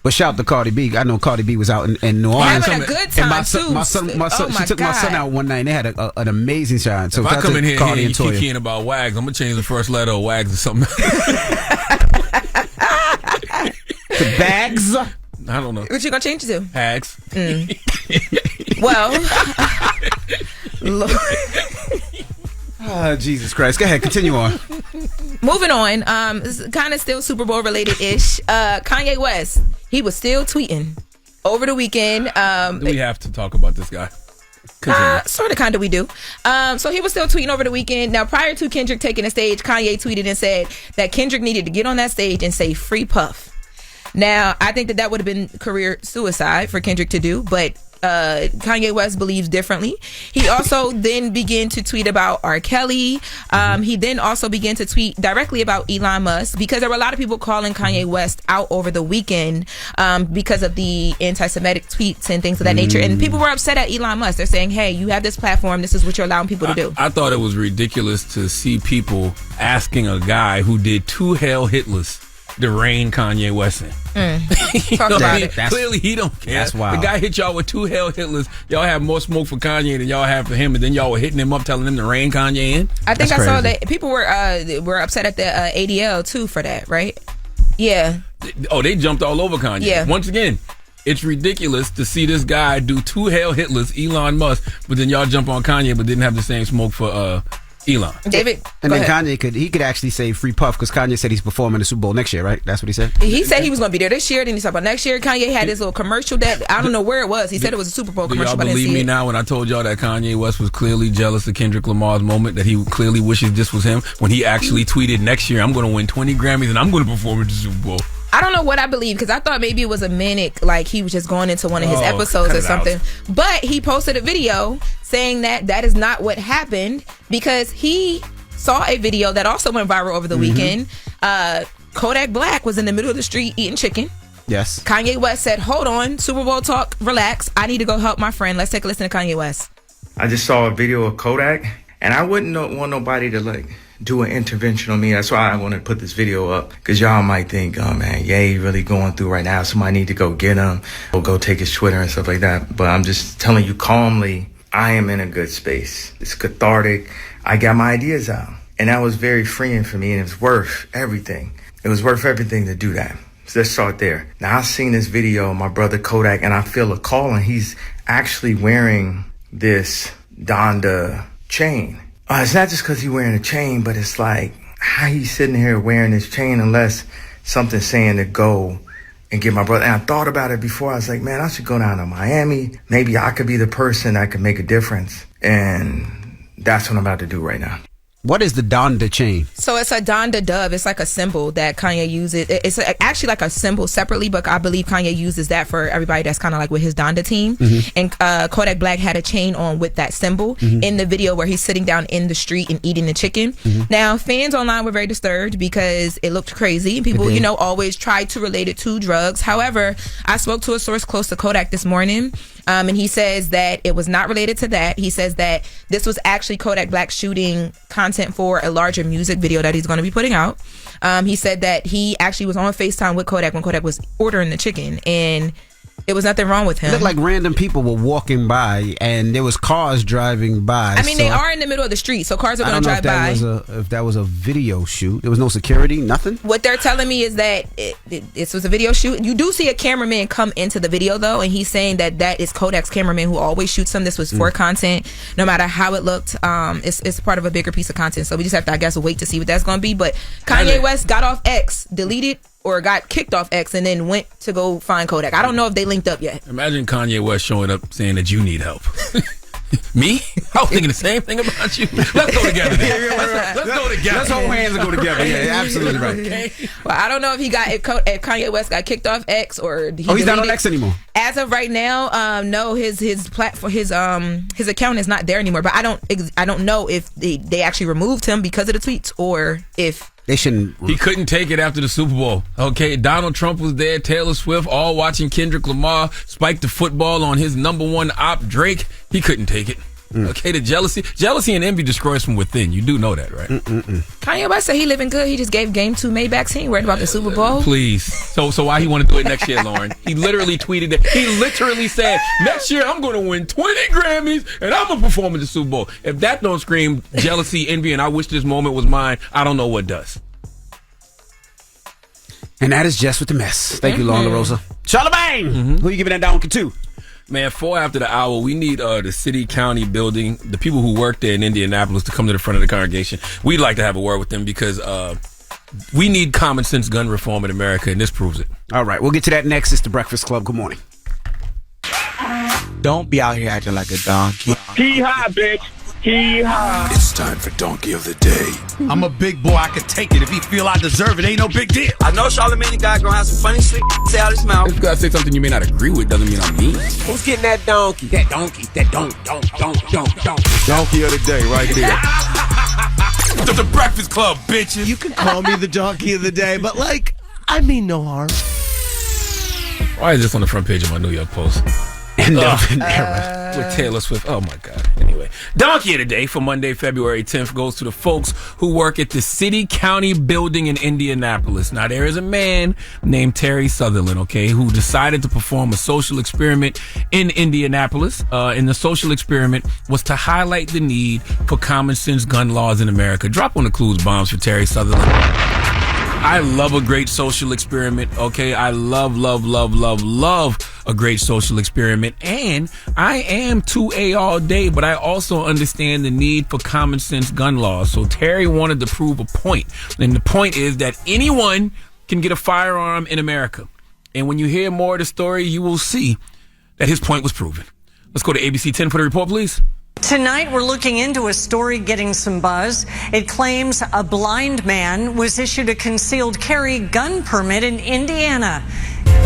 But shout out to Cardi B. I know Cardi B was out in New Orleans. Having a good time, and my too. son, Oh, she took my son out one night and they had an amazing time. So if I come in here Cardi and and Toya. kikiing about Wags, I'm going to change the first letter of Wags to something. To Bags? I don't know. What you gonna change it to? Hags. Well, Jesus Christ. Go ahead, continue on. moving on. Kind of still Super Bowl related ish. Kanye West, he was still tweeting over the weekend. Do we have to talk about this guy? Sort of, kind of, we do. So he was still tweeting over the weekend. Now, prior to Kendrick taking the stage, Kanye tweeted and said that Kendrick needed to get on that stage and say "Free Puff." Now, I think that would have been career suicide for Kendrick to do, but Kanye West believes differently. He also then began to tweet about R. Kelly. He then also began to tweet directly about Elon Musk, because there were a lot of people calling Kanye West out over the weekend because of the anti-Semitic tweets and things of that nature. And people were upset at Elon Musk. They're saying, hey, you have this platform. This is what you're allowing people to do. I thought it was ridiculous to see people asking a guy who did 2 Hail Hitlers to rein Kanye West in. Talk about it. Clearly, he don't care. That's wild. The guy hit y'all with 2 Hail Hitlers. Y'all have more smoke for Kanye than y'all have for him, and then y'all were hitting him up, telling him to rein Kanye in. I think That's I saw crazy. that people were upset at the ADL too for that, right? Yeah. Oh, they jumped all over Kanye. Yeah. Once again, it's ridiculous to see this guy do 2 Hail Hitlers, Elon Musk, but then y'all jump on Kanye, but didn't have the same smoke for Elon. David, And go then ahead. Kanye could actually say "Free Puff" because Kanye said he's performing the Super Bowl next year, right? That's what he said. He said he was going to be there this year. Then he talked about next year. Kanye had this little commercial that I don't know where it was. He said it was a Super Bowl Do commercial, y'all but I didn't believe see me it. now when I told y'all that Kanye West was clearly jealous of Kendrick Lamar's moment, that he clearly wishes this was him, when he actually tweeted, next year I'm going to win 20 Grammys and I'm going to perform at the Super Bowl. I don't know what I believe, because I thought maybe it was a manic, like he was just going into one of his episodes cut or it out. something. But he posted a video saying that is not what happened, because he saw a video that also went viral over the weekend. Kodak Black was in the middle of the street eating chicken. Yes. Kanye West said, hold on, Super Bowl talk, relax. I need to go help my friend. Let's take a listen to Kanye West. I just saw a video of Kodak, and I wouldn't want nobody to do an intervention on me. That's why I want to put this video up, because y'all might think, oh man, Ye really going through right now. Somebody need to go get him or go take his Twitter and stuff like that. But I'm just telling you calmly, I am in a good space. It's cathartic. I got my ideas out, and that was very freeing for me, and it's worth everything. It was worth everything to do that. So let's start there. Now, I've seen this video of my brother Kodak, and I feel a call, and he's actually wearing this Donda chain. It's not just because he's wearing a chain, but it's like how he's sitting here wearing this chain unless something's saying to go and get my brother. And I thought about it before. I was like, man, I should go down to Miami. Maybe I could be the person that could make a difference. And that's what I'm about to do right now. What is the Donda chain? So it's a Donda dove. It's like a symbol that Kanye uses. It's actually like a symbol separately, but I believe Kanye uses that for everybody that's kind of like with his Donda team. And Kodak Black had a chain on with that symbol in the video where he's sitting down in the street and eating the chicken. Now, fans online were very disturbed because it looked crazy. People, always tried to relate it to drugs. However, I spoke to a source close to Kodak this morning, and he says that it was not related to that. He says that this was actually Kodak Black shooting content for a larger music video that he's going to be putting out. He said that he actually was on FaceTime with Kodak when Kodak was ordering the chicken, and it was nothing wrong with him. It looked like random people were walking by, and there was cars driving by. I mean, they are in the middle of the street, so cars are going to drive by. If that was a video shoot, there was no security, nothing. What they're telling me is that this was a video shoot. You do see a cameraman come into the video, though, and he's saying that is Kodak's cameraman who always shoots him. This was for content, no matter how it looked. It's part of a bigger piece of content, so we just have to, I guess, wait to see what that's going to be. But Kanye West got off X, deleted or got kicked off X, and then went to go find Kodak. I don't know if they linked up yet. Imagine Kanye West showing up saying that you need help. Me? I was thinking the same thing about you. Let's go together. Let's go together. Let's hold hands and go together. Yeah, absolutely right. Okay. Well, I don't know if if Kanye West got kicked off X or he's not on X anymore. As of right now, no, his platform, his account is not there anymore. But I don't know if they actually removed him because of the tweets or if. They shouldn't. He couldn't take it after the Super Bowl. Okay, Donald Trump was there, Taylor Swift, all watching Kendrick Lamar spike the football on his number one op, Drake. He couldn't take it. Okay, the jealousy and envy destroys from within. You do know that, right? Kanye West said he living good. He just gave Game 2 Maybachs. He ain't worried about the Super Bowl. Please. So why he want to do it next year, Lauren? He literally tweeted that. He literally said, next year I'm going to win 20 Grammys and I'm going to perform at the Super Bowl. If that don't scream jealousy, envy, and I wish this moment was mine, I don't know what does. And that is Jess with the Mess. Thank you, Lauren LaRosa. Charlamagne! Who you giving that down to? Man, 4 after the hour, we need the city county building, the people who work there in Indianapolis to come to the front of the congregation. We'd like to have a word with them because we need common sense gun reform in America, and this proves it. All right, we'll get to that next. It's The Breakfast Club. Good morning. Don't be out here acting like a donkey. Hee-haw, bitch. Hee-haw. It's time for Donkey of the Day. I'm a big boy. I can take it. If he feel I deserve it, ain't no big deal. I know Charlamagne guy gonna have some funny shit say out his mouth. If you gotta say something you may not agree with, doesn't mean I'm mean. Who's getting that donkey? That donkey. That donk. Donkey of the Day right there. The Breakfast Club, bitches. You can call me the Donkey of the Day, but I mean no harm. Why is this on the front page of my New York Post? End of an era. With Taylor Swift. Oh, my God. Anyway, Donkey of the Day for Monday, February 10th goes to the folks who work at the city county building in Indianapolis. Now, there is a man named Terry Sutherland, okay, who decided to perform a social experiment in Indianapolis. And the social experiment was to highlight the need for common sense gun laws in America. Drop on the clues bombs for Terry Sutherland. I love a great social experiment, okay? I love a great social experiment. And I am 2A all day, but I also understand the need for common sense gun laws. So Terry wanted to prove a point. And the point is that anyone can get a firearm in America. And when you hear more of the story, you will see that his point was proven. Let's go to ABC 10 for the report, please. Tonight, we're looking into a story getting some buzz. It claims a blind man was issued a concealed carry gun permit in Indiana.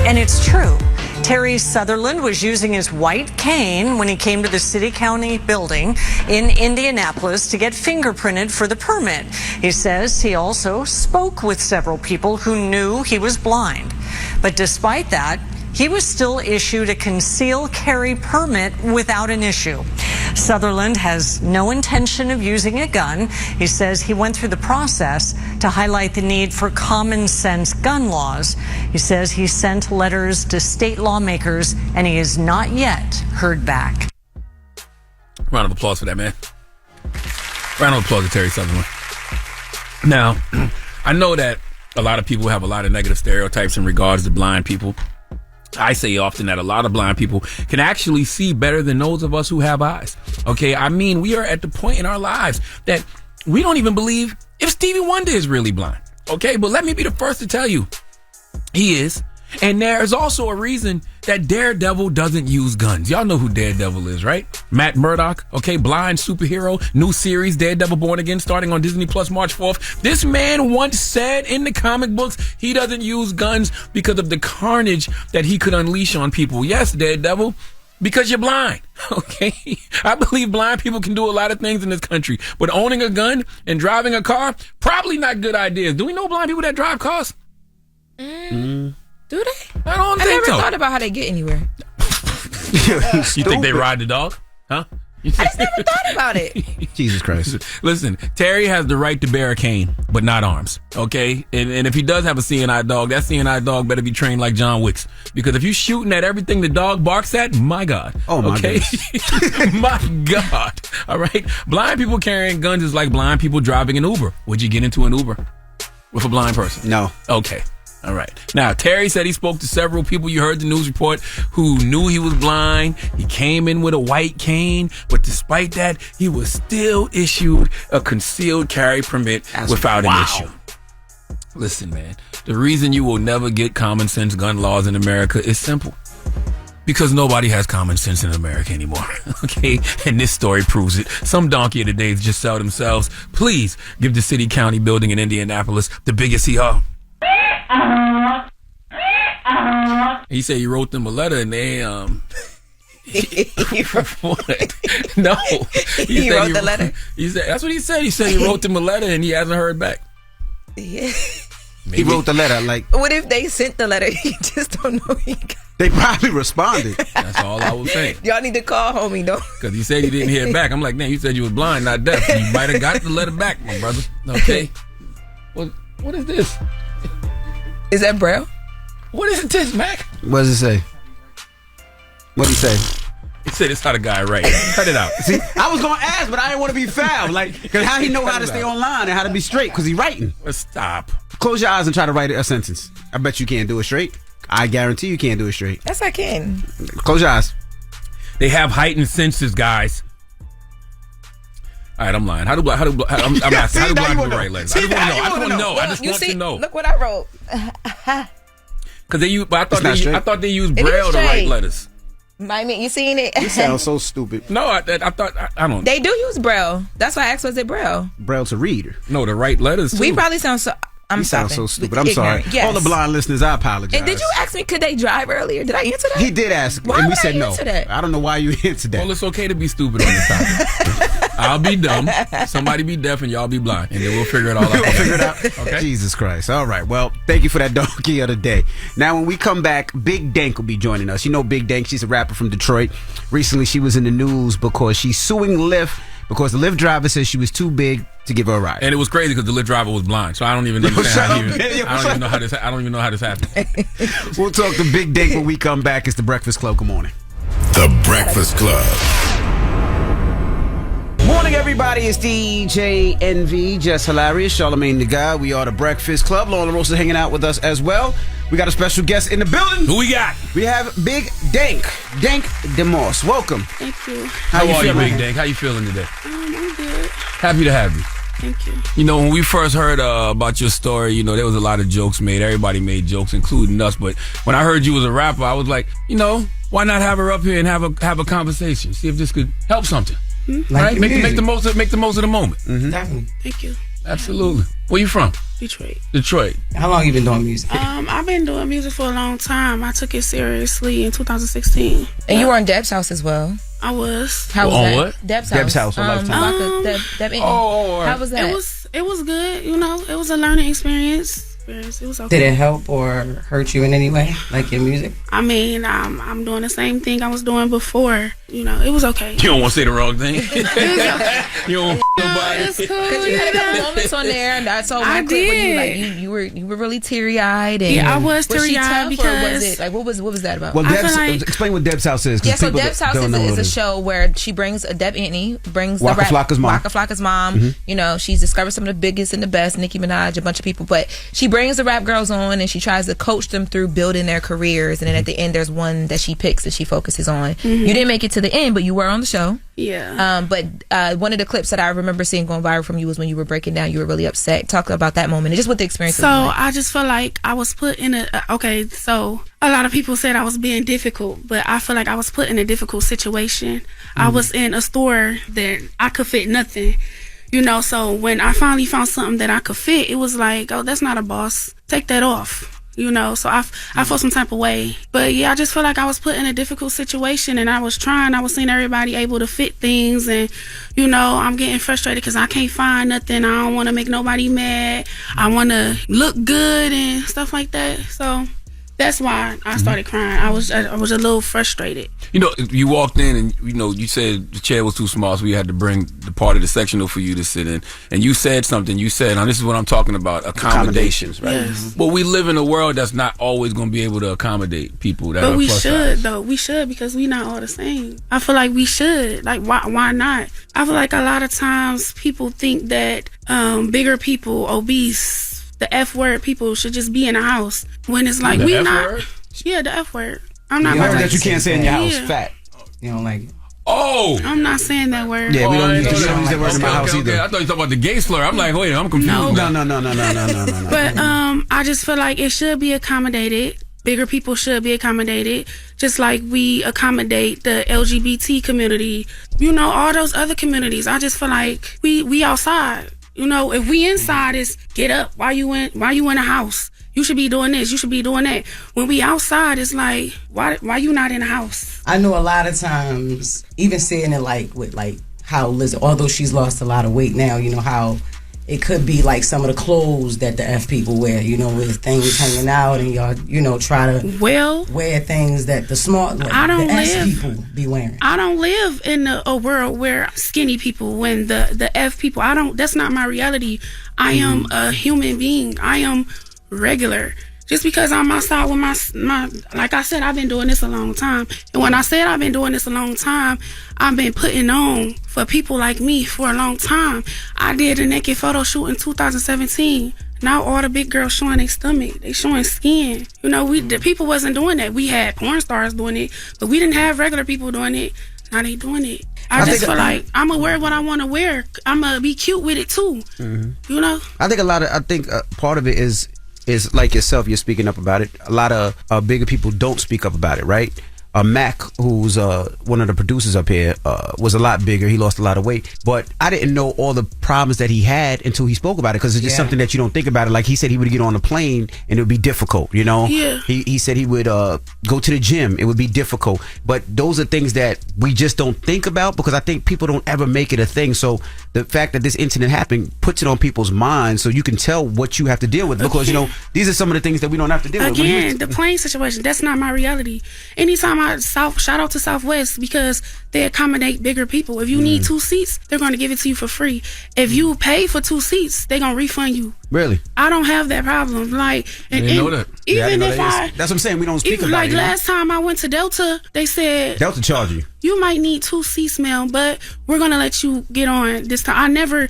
And it's true. Terry Sutherland was using his white cane when he came to the city county building in Indianapolis to get fingerprinted for the permit. He says he also spoke with several people who knew he was blind. But despite that, he was still issued a concealed carry permit without an issue. Sutherland has no intention of using a gun. He says he went through the process to highlight the need for common sense gun laws. He says he sent letters to state lawmakers and he has not yet heard back. Round of applause for that, man. Round of applause to Terry Sutherland. Now, I know that a lot of people have a lot of negative stereotypes in regards to blind people. I say often that a lot of blind people can actually see better than those of us who have eyes. Okay, I mean, we are at the point in our lives that we don't even believe if Stevie Wonder is really blind. Okay, but let me be the first to tell you, he is. And there's also a reason that Daredevil doesn't use guns. Y'all know who Daredevil is, right? Matt Murdock, okay, blind superhero, new series, Daredevil Born Again, starting on Disney Plus March 4th. This man once said in the comic books he doesn't use guns because of the carnage that he could unleash on people. Yes, Daredevil, because you're blind, okay? I believe blind people can do a lot of things in this country, but owning a gun and driving a car, probably not good ideas. Do we know blind people that drive cars? Do they? I don't think I never so. thought about how they get anywhere. You think they ride the dog? Huh? I just never thought about it. Jesus Christ. Listen, Terry has the right to bear a cane, but not arms. Okay? And if he does have a CNI dog, that CNI dog better be trained like John Wick's. Because if you're shooting at everything the dog barks at, my God. Oh, my okay? My God. All right? Blind people carrying guns is like blind people driving an Uber. Would you get into an Uber with a blind person? No. Okay. All right. Now, Terry said he spoke to several people, you heard the news report, who knew he was blind. He came in with a white cane, but despite that, he was still issued a concealed carry permit without an issue. Listen, man, the reason you will never get common sense gun laws in America is simple. Because nobody has common sense in America anymore. Okay? And this story proves it. Some donkey of the days just sell themselves. Please give the city county building in Indianapolis the biggest hee-haw. He said he wrote them a letter and they What? No. He wrote the letter? He said that's what he said. He said he wrote them a letter and he hasn't heard back. Yeah. He wrote the letter like. What if they sent the letter? You just don't know he got. They probably responded. That's all I was saying. Y'all need to call homie though. Because he said he didn't hear back. I'm like, man, you said you was blind, not deaf. You might have got the letter back, my brother. Okay. What is this? Is that Braille? What is this, Mac? What does it say? What did he say? He said it's how the guy writes. Cut it out. See, I was gonna ask, but I didn't want to be foul. Like, cause how he know how to stay online and how to be straight? Cause he writing. Stop. Close your eyes and try to write a sentence. I bet you can't do it straight. I guarantee you can't do it straight. Yes, I can. Close your eyes. They have heightened senses, guys. All right, I'm lying. I'm asking. How do blind people write letters? I just want to know. I just want to know. Look what I wrote. Because I thought they used Braille to write letters. I mean, you seen it? You sound so stupid. No, I thought I don't. They do use Braille. That's why I asked, was it Braille? Braille to read. No, to write letters. We probably sound so. You sound so stupid. I'm sorry. Yes. All the blind listeners, I apologize. And did you ask me could they drive earlier? Did I answer that? He did ask, Why and we would said I no. answer that? I don't know why you answered that. Well, it's okay to be stupid on this topic. I'll be dumb. Somebody be deaf, and y'all be blind, and then we'll figure it all out. We'll figure it out. Okay. Jesus Christ. All right. Well, thank you for that donkey of the day. Now, when we come back, Big Dank will be joining us. You know Big Dank. She's a rapper from Detroit. Recently, she was in the news because she's suing Lyft because the Lyft driver says she was too big to give her a ride. And it was crazy because the Lyft driver was blind, so I don't even understand. I don't even know how this happened. We'll talk to Big Dank when we come back. It's the Breakfast Club. Good morning. The Breakfast Club. Morning, everybody. It's DJ NV, Jess Hilarious, Charlamagne the Guy. We are the Breakfast Club. Lauren Rosa hanging out with us as well. We got a special guest in the building. Who we got? We have Big Dank, Demoss. Welcome. Thank you. How are you, Big Dank? How you feeling today? I'm good. Happy to have you. Thank you. You know, when we first heard about your story, you know, there was a lot of jokes made. Everybody made jokes, including us. But when I heard you was a rapper, I was like, you know, why not have her up here and have a conversation? See if this could help something. Mm-hmm. Right? Make the most of the moment. Mm-hmm. Definitely. Thank you. Absolutely. Where you from? Detroit. How long you been doing music? I've been doing music for a long time. I took it seriously in 2016. And you were on Deb's house as well. I was. How was that? What? Deb's house on Lifetime. Deb How was that? It was good. You know, it was a learning experience. It was okay. Did it help or hurt you in any way, like your music? I mean, I'm doing the same thing I was doing before. You know, it was okay. You don't want to say the wrong thing. You don't want nobody. It's cool. Because you had a couple moments on there, and I saw one clip where you were really teary eyed. Yeah, I was teary eyed because was it like what was that about? Well, explain what Deb's house is. Yeah, so Deb's house is a show where she brings Deb Antony brings Waka Flocka's mom. Mm-hmm. You know, she's discovered some of the biggest and the best, Nicki Minaj, a bunch of people, but she brings the rap girls on and she tries to coach them through building their careers. And then at the end, there's one that she picks that she focuses on. Mm-hmm. You didn't make it to the end, but you were on the show. Yeah. But one of the clips that I remember seeing going viral from you was when you were breaking down. You were really upset. Talk about that moment and just what the experience was like. I just feel like I was put in so a lot of people said I was being difficult, but I feel like I was put in a difficult situation. I was in a store that I could fit nothing. You know, so when I finally found something that I could fit, it was like, oh, that's not a boss. Take that off. You know, so I felt some type of way. But yeah, I just feel like I was put in a difficult situation and I was seeing everybody able to fit things. And, you know, I'm getting frustrated because I can't find nothing. I don't want to make nobody mad. I want to look good and stuff like that. So that's why I started crying. I was a little frustrated. You know, you walked in and, you know, you said the chair was too small, so we had to bring the part of the sectional for you to sit in. And you said something. You said, now this is what I'm talking about, accommodations, right? Yes. But we live in a world that's not always going to be able to accommodate people that are we plus should, size. though. We should, because we not all the same. I feel like we should. Like, why not? I feel like a lot of times people think that bigger people, obese, the F word people should just be in a house. When it's like, we not. Word? Yeah, the F word. I'm not. You heard that you can't say in your house, fat. You don't like it. Oh! I'm not saying that word. Yeah, we don't use that word in my house either. I thought you were talking about the gay slur. I'm like, wait, I'm confused. No. No. But I just feel like it should be accommodated. bigger people should be accommodated, just like we accommodate the LGBT community, you know, all those other communities. I just feel like we outside. You know, if we inside, is get up. Why you in a house? You should be doing this. You should be doing that. When we outside, it's like, why you not in the house? I know a lot of times, even seeing it like with like how Liz, although she's lost a lot of weight now, you know, how it could be like some of the clothes that the F people wear, you know, with things hanging out and y'all, you know, try to wear things that the smart, like, the S people be wearing. I don't live in a world where skinny people, when the F people, that's not my reality. I am a human being. I am regular. Just because I'm outside with my, like I said, I've been doing this a long time. And when I said I've been doing this a long time, I've been putting on for people like me for a long time. I did a naked photo shoot in 2017. Now all the big girls showing their stomach, they showing skin. You know, the people wasn't doing that. We had porn stars doing it, but we didn't have regular people doing it. Now they doing it. I just feel like I'm gonna wear what I want to wear. I'm gonna be cute with it too. You know. I think part of it is like yourself, you're speaking up about it. A lot of bigger people don't speak up about it, right? Mack, who's one of the producers up here, was a lot bigger. He lost a lot of weight, but I didn't know all the problems that he had until he spoke about it, because it's just something that you don't think about it. Like he said, he would get on a plane and it would be difficult, you know? Yeah. He said he would go to the gym. It would be difficult. But those are things that we just don't think about, because I think people don't ever make it a thing. So the fact that this incident happened puts it on people's minds, so you can tell what you have to deal with, because, you know, these are some of the things that we don't have to deal with. Again, the plane situation, that's not my reality. Anytime shout out to Southwest, because they accommodate bigger people. If you need 2 seats, they're going to give it to you for free. If you pay for 2 seats, they're going to refund you. Really? I don't have that problem. Like, and know that. Even if that's what I'm saying. We don't speak about like it. Like last time I went to Delta, they said Delta charge you. You might need 2 seats, ma'am, but we're gonna let you get on this time. I never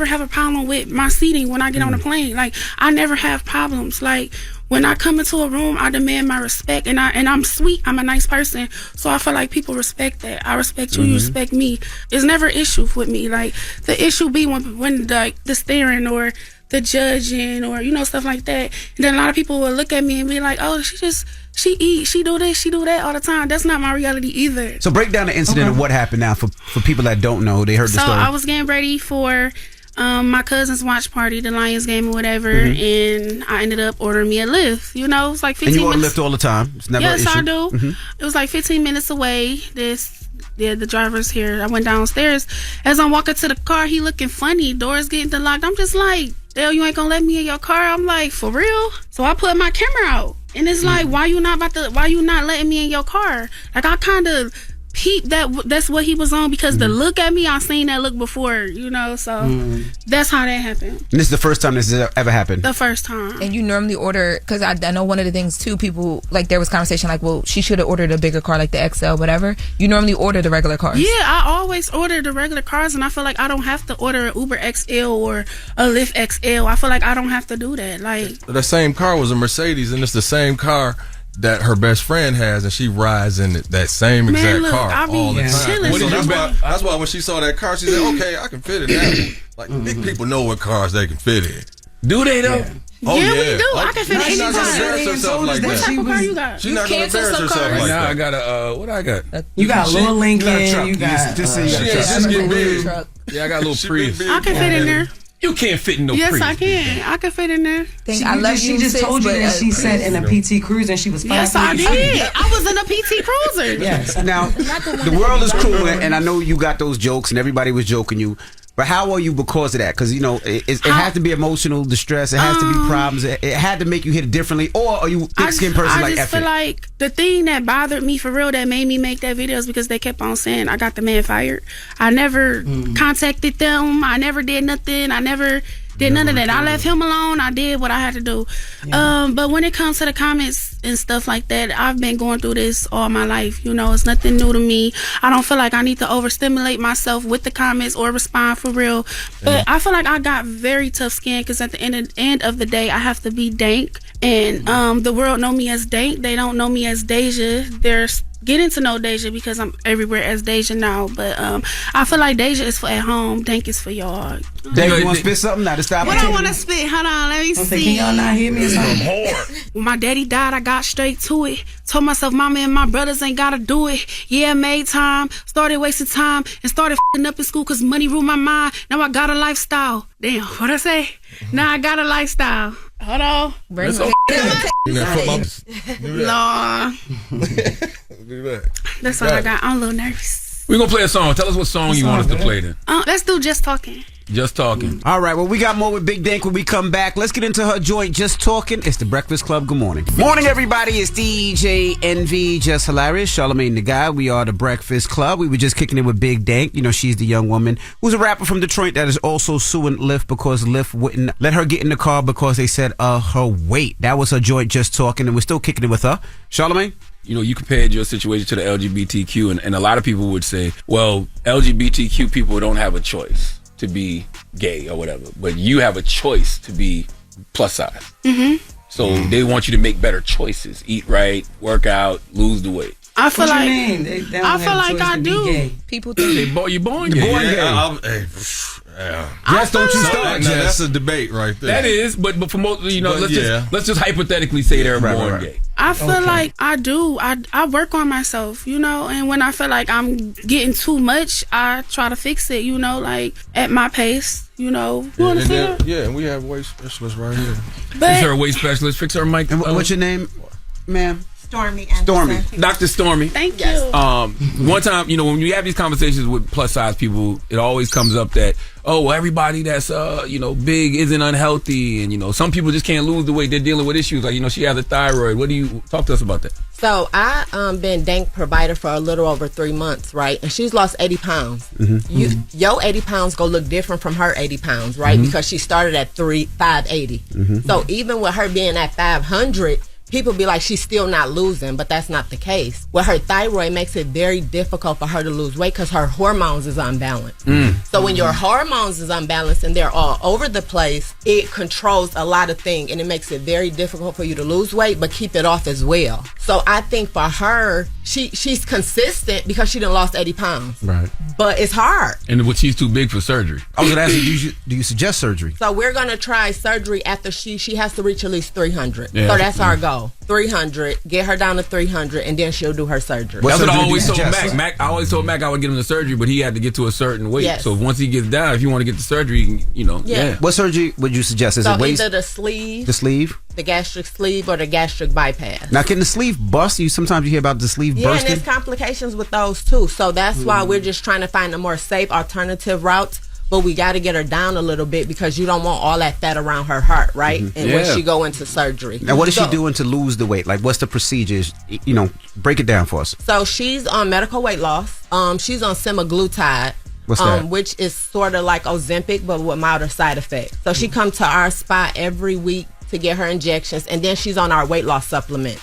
have a problem with my seating when I get on a plane. Like, I never have problems. Like, when I come into a room, I demand my respect, and I'm sweet. I'm a nice person, so I feel like people respect that. I respect you, you respect me. It's never an issue with me. Like, the issue be when like the staring or the judging or, you know, stuff like that. And then a lot of people will look at me and be like, oh, she eat, she do this, she do that all the time. That's not my reality either. So break down the incident of what happened now for people that don't know. They heard the story. So I was getting ready for my cousin's watch party, the Lions game or whatever, and I ended up ordering me a Lyft. You know, it's like 15 minutes. And you order Lyft all the time? It's never an issue? Yes, I do. It was like 15 minutes away. The driver's here. I went downstairs. As I'm walking to the car, he looking funny. Doors getting unlocked. I'm just like, Dale, you ain't gonna let me in your car? I'm like, for real? So I put my camera out, and it's like, why you not letting me in your car? Like, I kind of peeped that's what he was on, because the look at me, I seen that look before, you know, so that's how that happened. And this is the first time this has ever happened? The first time. And you normally order, because I know one of the things too, people, like, there was conversation like, well, she should have ordered a bigger car, like the XL, whatever. You normally order the regular cars. Yeah, I always order the regular cars, and I feel like I don't have to order an Uber XL or a Lyft XL. I feel like I don't have to do that. Like, the same car was a Mercedes, and it's the same car that her best friend has, and she rides in that same exact car all the time. So that's why when she saw that car, she said, okay, I can fit in that one. Like, big people know what cars they can fit in. Do they though? Yeah. Oh, yeah, we do. I can fit in any car. She's not going to embarrass herself like that. What type of car you got? She's not going to embarrass herself like that. Now I got a, what I got? You got a little Lincoln. You got just get big. Yeah, I got a little Prius. I can fit in there. You can't fit in no Yes, Prius. I can. I can fit in there. She just told you that she sat in a PT Cruiser and she was 5 Yes, I did. I was in a PT Cruiser. Yes. Now, the world is cruel, and I know you got those jokes, and everybody was joking you. But how are you because of that? Because, you know, it has to be emotional distress. It has to be problems. It had to make you hit it differently. Or are you a thick-skinned person like I just feel like the thing that bothered me for real, that made me make that video, is because they kept on saying I got the man fired. I never contacted them. I never did nothing. I never did none of that. I left him alone. I did what I had to do. Yeah. But when it comes to the comments and stuff like that, I've been going through this all my life. You know, it's nothing new to me. I don't feel like I need to overstimulate myself with the comments or respond for real. But I feel like I got very tough skin, because at the end of the day, I have to be Dank. And the world know me as Dank. They don't know me as Deja. getting to know Deja because I'm everywhere as Deja now. But I feel like Deja is for at home. Dank is for y'all. Dave, you want to spit something? Now to stop. What I want to spit? Hold on, let me see. Can y'all not hear me? When my daddy died, I got straight to it. Told myself, mama and my brothers ain't gotta do it. Yeah, made time, started wasting time, and started f***ing up in school cause money ruled my mind. Now I got a lifestyle. Damn, what I say? Now I got a lifestyle. Hold on. Bring Lord. That's all I got. I'm a little nervous. We're going to play a song. Tell us what song you want us to play then. Let's do Just Talking. Just Talking. All right, well, we got more with Big Dank when we come back. Let's get into her joint, Just Talking. It's the Breakfast Club. Good morning. Morning, everybody. It's DJ NV, Jess Hilarious, Charlamagne the Guy. We are the Breakfast Club. We were just kicking it with Big Dank. You know, she's the young woman who's a rapper from Detroit that is also suing Lyft because Lyft wouldn't let her get in the car because they said her weight. That was her joint, Just Talking, and we're still kicking it with her. Charlamagne? You know, you compared your situation to the LGBTQ, and a lot of people would say, well, LGBTQ people don't have a choice to be gay or whatever, but you have a choice to be plus size. Mm-hmm. So they want you to make better choices, eat right, work out, lose the weight. I feel What like you mean? They don't I have feel a like choice I to be do. gay. People think You're born gay. Jess, don't you start, Now, Jess. that's a debate right there. That is, but for most, you know, But let's just hypothetically say they're born gay. I feel like I do. I work on myself, you know, and when I feel like I'm getting too much, I try to fix it, you know, like at my pace, you know. You understand? And we have weight specialists right here. Fix her a weight specialist. Fix her mic. And what's your name, ma'am? Stormy. Stormy. Dr. Stormy. Thank you. One time, you know, when you have these conversations with plus size people, it always comes up that, oh, well, everybody that's, you know, big isn't unhealthy. And, you know, some people just can't lose the weight. They're dealing with issues. Like, you know, she has a thyroid. What do you talk to us about that? So I been Dank provider for a little over 3 months, right? And she's lost 80 pounds. Mm-hmm. Your 80 pounds go look different from her 80 pounds, right? Mhm. Because she started at 580. Mhm. So even with her being at 500, people be like, she's still not losing, but that's not the case. With her thyroid makes it very difficult for her to lose weight because her hormones is unbalanced. So when your hormones is unbalanced and they're all over the place, it controls a lot of things and it makes it very difficult for you to lose weight but keep it off as well. So I think for her, she's consistent because she done lost 80 pounds. Right. But it's hard. And what, she's too big for surgery. I was going to ask you, do you suggest surgery? So we're going to try surgery after she has to reach at least 300. Yeah. So that's our goal. 300, get her down to 300, and then she'll do her surgery. That's what I surgery always do you told suggest? Mack. I always told Mack I would get him the surgery, but he had to get to a certain weight. Yes. So once he gets down, if you want to get the surgery, you can, you know, Yeah. What surgery would you suggest? Is So it waist? either the sleeve, The sleeve? the gastric sleeve, or the gastric bypass. Now, can the sleeve bust? Sometimes you hear about the sleeve Yeah, and bursting. there's complications with those too. So that's why we're just trying to find a more safe alternative route. But we got to get her down a little bit because you don't want all that fat around her heart, right? And when Yeah. she go into surgery. Now, what is she So- doing to lose the weight? Like, what's the procedures? You know, break it down for us. So she's on medical weight loss. She's on semaglutide. What's that? Which is sort of like Ozempic, but with milder side effects. So she comes to our spot every week to get her injections, and then she's on our weight loss supplement,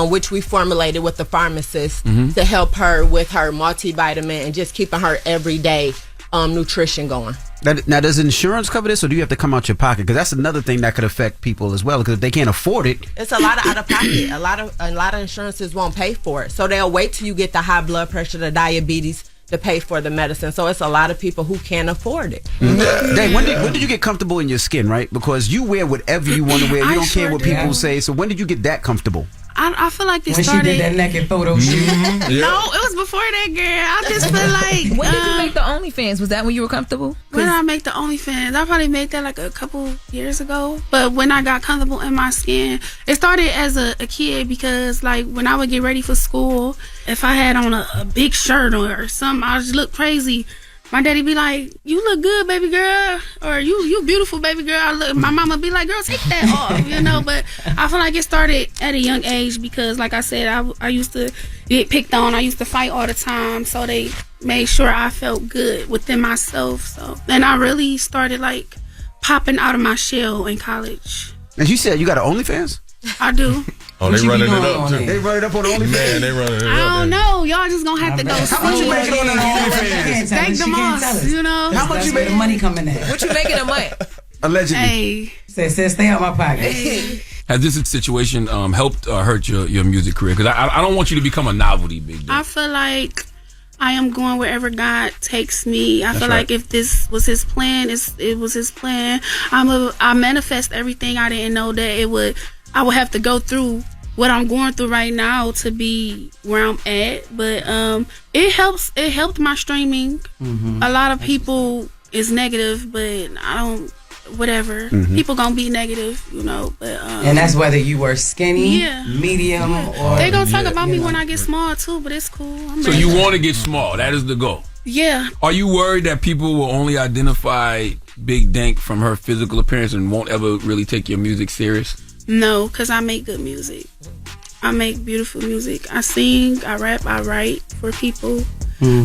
which we formulated with the pharmacist to help her with her multivitamin and just keeping her everyday nutrition going. Now, does insurance cover this, or do you have to come out your pocket? Because that's another thing that could affect people as well. Because if they can't afford it, It's a lot of out of pocket. A lot of insurances won't pay for it, so they'll wait till you get the high blood pressure, the diabetes, to pay for the medicine. So it's a lot of people who can't afford it. Dang, when did you get comfortable in your skin, right? Because you wear whatever you want to wear. You I don't care sure what do. people say. So when did you get that comfortable? I feel like it When started. she did that naked photo shoot. No, it was before that, girl. I just feel like. When did you make the OnlyFans? Was that when you were comfortable? When did I make the OnlyFans? I probably made that like a couple years ago. But when I got comfortable in my skin, it started as a kid because like when I would get ready for school, if I had on a big shirt or something, I just look crazy. My daddy be like, "You look good, baby girl," or "You beautiful, baby girl." My mama be like, "Girl, take that off," you know. But I feel like it started at a young age because, like I said, I used to get picked on. I used to fight all the time, so they made sure I felt good within myself. So, and I really started like popping out of my shell in college. As you said, you got an OnlyFans? I do. Oh, they running it up too. They run it up on OnlyFans. Man, they running it up. I don't know. Y'all just gonna have to go see. How much you making on that OnlyFans? Thank Demoss, you know. How much you making? The money coming in? What you making a month? Allegedly. Hey. Said stay out my pocket. Hey. Has this situation helped or hurt your music career? Because I don't want you to become a novelty, Big Dank. I feel like I am going wherever God takes me. I feel like if this was His plan, it was His plan. I manifest everything I didn't know that I would have to go through what I'm going through right now to be where I'm at. But it helped my streaming. Mm-hmm. A lot of people is negative, but I don't. Whatever. Mm-hmm. People gonna be negative, you know. But and that's whether you were skinny, medium, or they gonna talk about me when I get small too. But it's cool. So you want to get small? That is the goal. Yeah. Are you worried that people will only identify Big Dank from her physical appearance and won't ever really take your music serious? No, because I make good music. I make beautiful music. I sing, I rap, I write for people.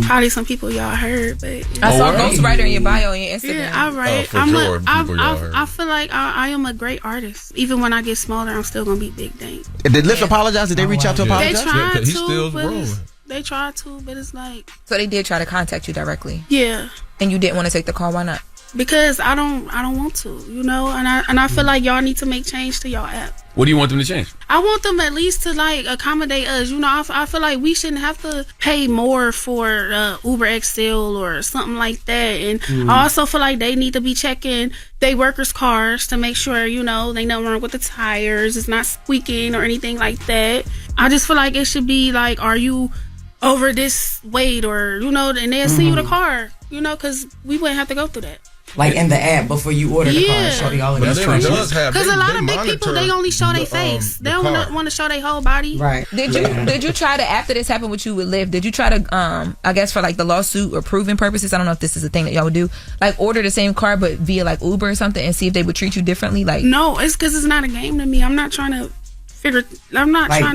Probably some people y'all heard, but I saw ghostwriter in your bio on your Instagram. Yeah, I write. I feel like I am a great artist. Even when I get smaller, I'm still gonna be Big Dank. Did Lift apologize? Did they reach out to apologize? They tried he's still rolling. They tried to, but it's like. So they did try to contact you directly. Yeah. And you didn't want to take the call. Why not? Because I don't want to, you know, and I feel like y'all need to make change to y'all app. What do you want them to change? I want them at least to like accommodate us. You know, I feel like we shouldn't have to pay more for Uber XL or something like that. And I also feel like they need to be checking their workers' cars to make sure, you know, they know wrong with the tires, it's not squeaking or anything like that. I just feel like it should be like, are you over this weight, or, you know, and they'll send you the car, you know, because we wouldn't have to go through that. Like in the app before you order the car, show you all of Because that. a lot of big people, they only show their face. They don't want to show their whole body. Right. Did you try to, after this happened with you with Lyft, did you try to, I guess for like the lawsuit or proving purposes, I don't know if this is a thing that y'all would do, like order the same car but via like Uber or something and see if they would treat you differently? Like, no, it's because it's not a game to me. I'm not trying to trying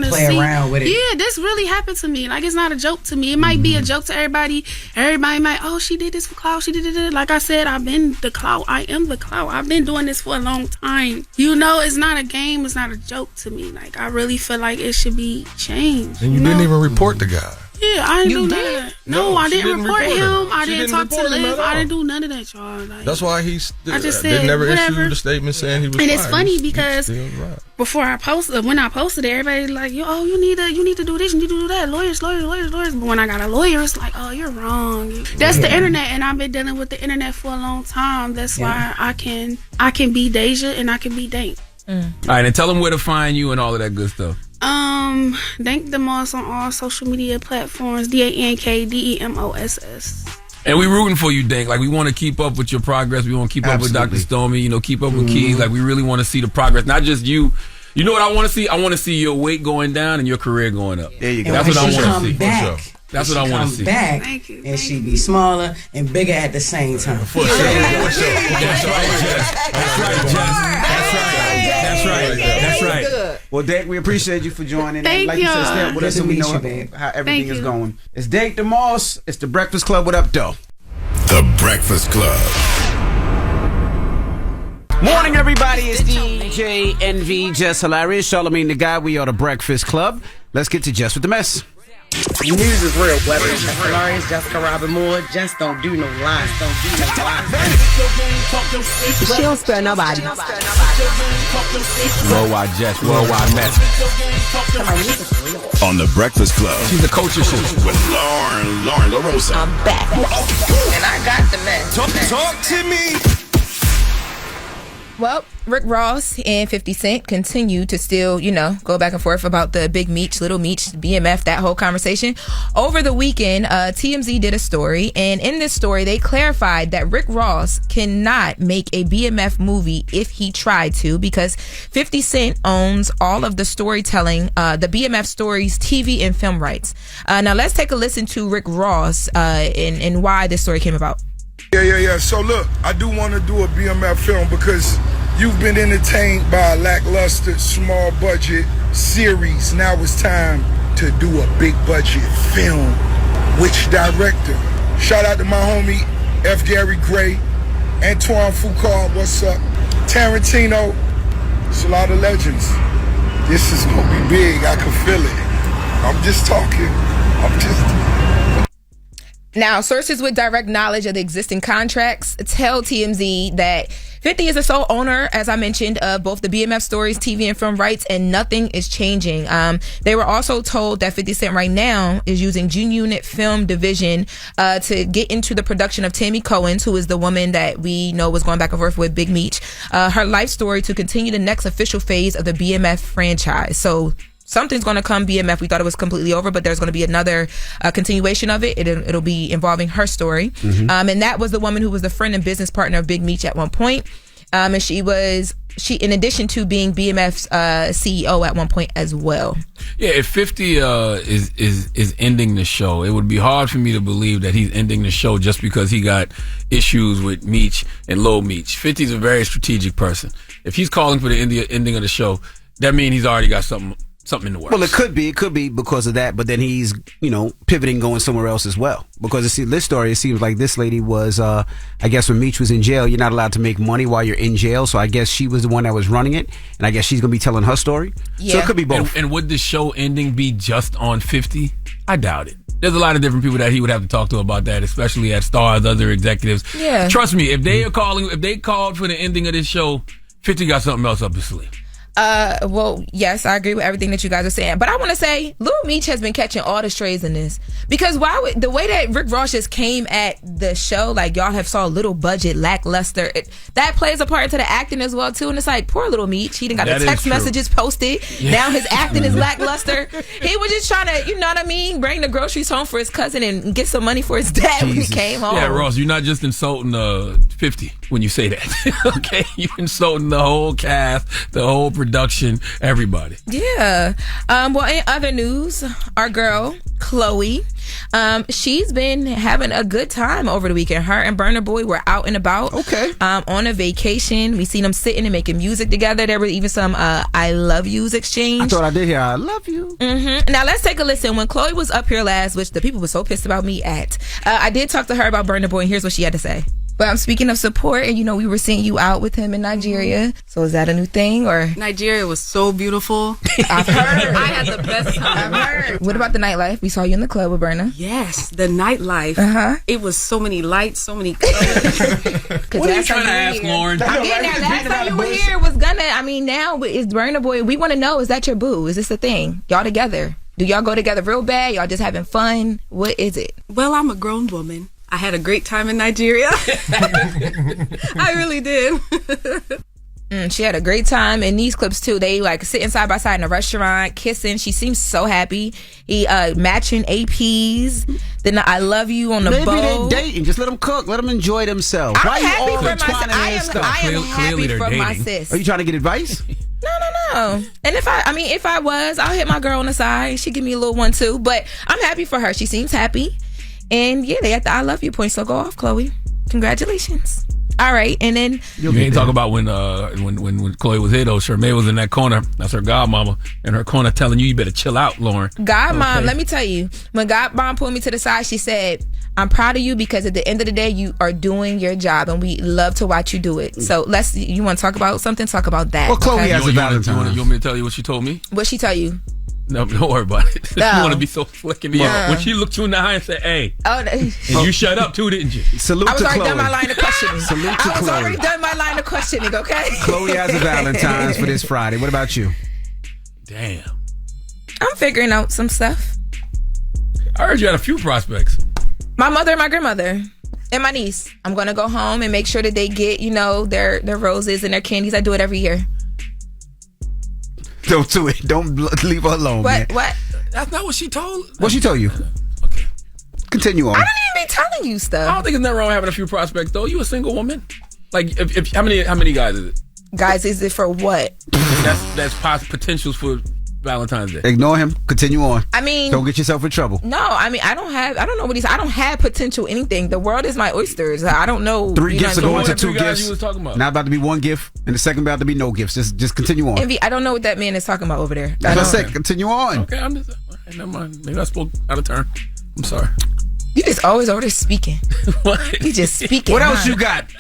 to play around with it. Yeah, this really happened to me. Like, it's not a joke to me. It might be a joke to everybody. Everybody might, oh, she did this for clout. She did it. Like I said, I've been the clout. I am the clout. I've been doing this for a long time. You know, it's not a game. It's not a joke to me. Like, I really feel like it should be changed. And you didn't even report the guy. Yeah, I didn't do none of that. No, I didn't report him. I didn't talk to Liv. I didn't do none of that, y'all. Like, that's why I just said never whatever. issued a statement saying he was. And fired. it's funny because before I posted, when I posted it, everybody like, you need to do this, you need to do that. Lawyers. But when I got a lawyer, it's like, oh, you're wrong. That's the internet, and I've been dealing with the internet for a long time. That's why I can be Deja and I can be Dank. All right, and tell them where to find you and all of that good stuff. Dank Demoss on all social media platforms. DankDemoss. And we rooting for you, Dank. Like, we want to keep up with your progress. We want to keep up with Dr. Stormy. You know, keep up with Keys. Like, we really want to see the progress. Not just you. You know what I want to see? I want to see your weight going down and your career going up. There you go. That's what I want to see. That's what I want to see. Back, Thank you. And she be smaller and bigger at the same time. For sure. That's right, Jess. That's right. Well, Dank, we appreciate you for joining. Thank like you. you said, stay up with us so we know how everything is going. It's Dank Demoss. It's The Breakfast Club. What up, though? The Breakfast Club. Morning, everybody. It's DJ NV, Jess Hilarious, Charlamagne the Guy. We are The Breakfast Club. Let's get to Jess With The Mess. News is real, whether it's Jess Hilarious, Jessica Moore, just don't do no lies, She don't spare nobody. Worldwide Jess, worldwide Mess. On The Breakfast Club. She's the coach of shit. With Lauren LaRosa. I'm back. And I got the mess. Talk to me. Well, Rick Ross and 50 Cent continue to still, go back and forth about the Big Meech, Little Meech, BMF, that whole conversation. Over the weekend, TMZ did a story, and in this story, they clarified that Rick Ross cannot make a BMF movie if he tried to, because 50 Cent owns all of the storytelling, the BMF stories, TV and film rights. Now, let's take a listen to Rick Ross and why this story came about. Yeah. So look, I do want to do a BMF film because you've been entertained by a lackluster, small budget series. Now it's time to do a big budget film. Which director? Shout out to my homie F. Gary Gray, Antoine Fuqua, what's up? Tarantino. It's a lot of legends. This is gonna be big. I can feel it. I'm just talking. Now, sources with direct knowledge of the existing contracts tell TMZ that 50 is the sole owner, as I mentioned, of both the BMF Stories TV and film rights, and nothing is changing. They were also told that 50 Cent right now is using G-Unit Film Division to get into the production of Tammy Cohen's, who is the woman that we know was going back and forth with Big Meech, her life story to continue the next official phase of the BMF franchise. So something's going to come BMF. We thought it was completely over, but there's going to be another continuation of it. It'll be involving her story. And that was the woman who was the friend and business partner of Big Meech at one point. And she in addition to being BMF's CEO at one point as well. Yeah, if 50 is ending the show, it would be hard for me to believe that he's ending the show just because he got issues with Meech and Lil Meech. 50's a very strategic person. If he's calling for the ending of the show, that means he's already got something in the works. Well, it could be because of that, but then he's, pivoting, going somewhere else as well. Because this story, it seems like this lady was, I guess when Meech was in jail, you're not allowed to make money while you're in jail. So I guess she was the one that was running it, and I guess she's going to be telling her story. Yeah. So it could be both. And would the show ending be just on 50? I doubt it. There's a lot of different people that he would have to talk to about that, especially at Stars, other executives. Yeah. Trust me, if they called for the ending of this show, 50 got something else up his sleeve. Well, yes, I agree with everything that you guys are saying, but I want to say Lil Meech has been catching all the strays in this, because the way that Rick Ross just came at the show, like y'all have saw little budget, lackluster, that plays a part into the acting as well too. And it's like, poor Little Meech, he done got the text messages posted. Yeah. Now his acting is lackluster. He was just trying to, you know what I mean, bring the groceries home for his cousin and get some money for his dad when he came home. Yeah, Ross, you're not just insulting 50 when you say that. Okay, you're insulting the whole cast, the whole production, everybody. Yeah. Well, in other news, our girl Chloe, she's been having a good time over the weekend. Her and Burna Boy were out and about. Okay. On a vacation. We seen them sitting and making music together. There was even some I love yous exchange. I thought I did hear I love you. Now let's take a listen. When Chloe was up here last, which the people were so pissed about me at, I did talk to her about Burna Boy, and here's what she had to say. But I'm speaking of support, and we were seeing you out with him in Nigeria. So is that a new thing, or? Nigeria was so beautiful. I've heard. I had the best time. I've heard. What about the nightlife? We saw you in the club with Burna. Yes, the nightlife. It was so many lights, so many colors. What are you trying to ask, Lauren? Last time you were here was now is Burna Boy. We want to know, is that your boo? Is this a thing? Y'all together? Do y'all go together real bad? Y'all just having fun? What is it? Well, I'm a grown woman. I had a great time in Nigeria. I really did. She had a great time in these clips too. They sitting side by side in a restaurant, kissing. She seems so happy. He matching APs. Then I love you on the boat. Maybe they're dating. Just let them cook. Let them enjoy themselves. I'm happy for my sis. I am happy for my sis. Are you trying to get advice? No. And if I was, I'll hit my girl on the side. She give me a little one too. But I'm happy for her. She seems happy. And yeah, they got the I love you point. So go off, Chloe. Congratulations. All right, and then you ain't talk about when Chloe was here though. Charlamagne was in that corner. That's her godmama in her corner telling you better chill out, Lauren. Godmom, let me tell you, when Godmom pulled me to the side, she said, "I'm proud of you because at the end of the day, you are doing your job, and we love to watch you do it." So you want to talk about something? Talk about that. Well, Chloe has a Valentine. You want me to tell you what she told me? What she tell you? No, don't worry about it. No. You want to be so slick in the air. When she looked you in the eye and said, "Hey," and you shut up too, didn't you? Salute to Chloe. I was already done my line of questioning. Salute to Chloe. I was already done my line of questioning. Okay. Chloe has a Valentine's for this Friday. What about you? Damn. I'm figuring out some stuff. I heard you had a few prospects. My mother and my grandmother. And my niece. I'm going to go home and make sure that they get, their roses and their candies. I do it every year. Don't do it. Don't leave her alone, man. What? That's not what she told. What she told you? Okay. Continue on. I don't even be telling you stuff. I don't think there's nothing wrong having a few prospects, though. You a single woman? Like, if how many guys is it? Guys, is it for what? That's potentials for Valentine's Day. Ignore him. Continue on. I mean, don't get yourself in trouble. No, I mean, I don't know what he's. I don't have potential anything. The world is my oysters. I don't know. 3 gifts are going to 2 gifts. You was talking about. Now about to be 1 gift, and the second about to be no gifts. Just continue on. Envy, I don't know what that man is talking about over there. That's what I said. Continue on. Okay, I'm just. Never mind. Maybe I spoke out of turn. I'm sorry. You just always over there speaking. What? You just speaking. What else you got?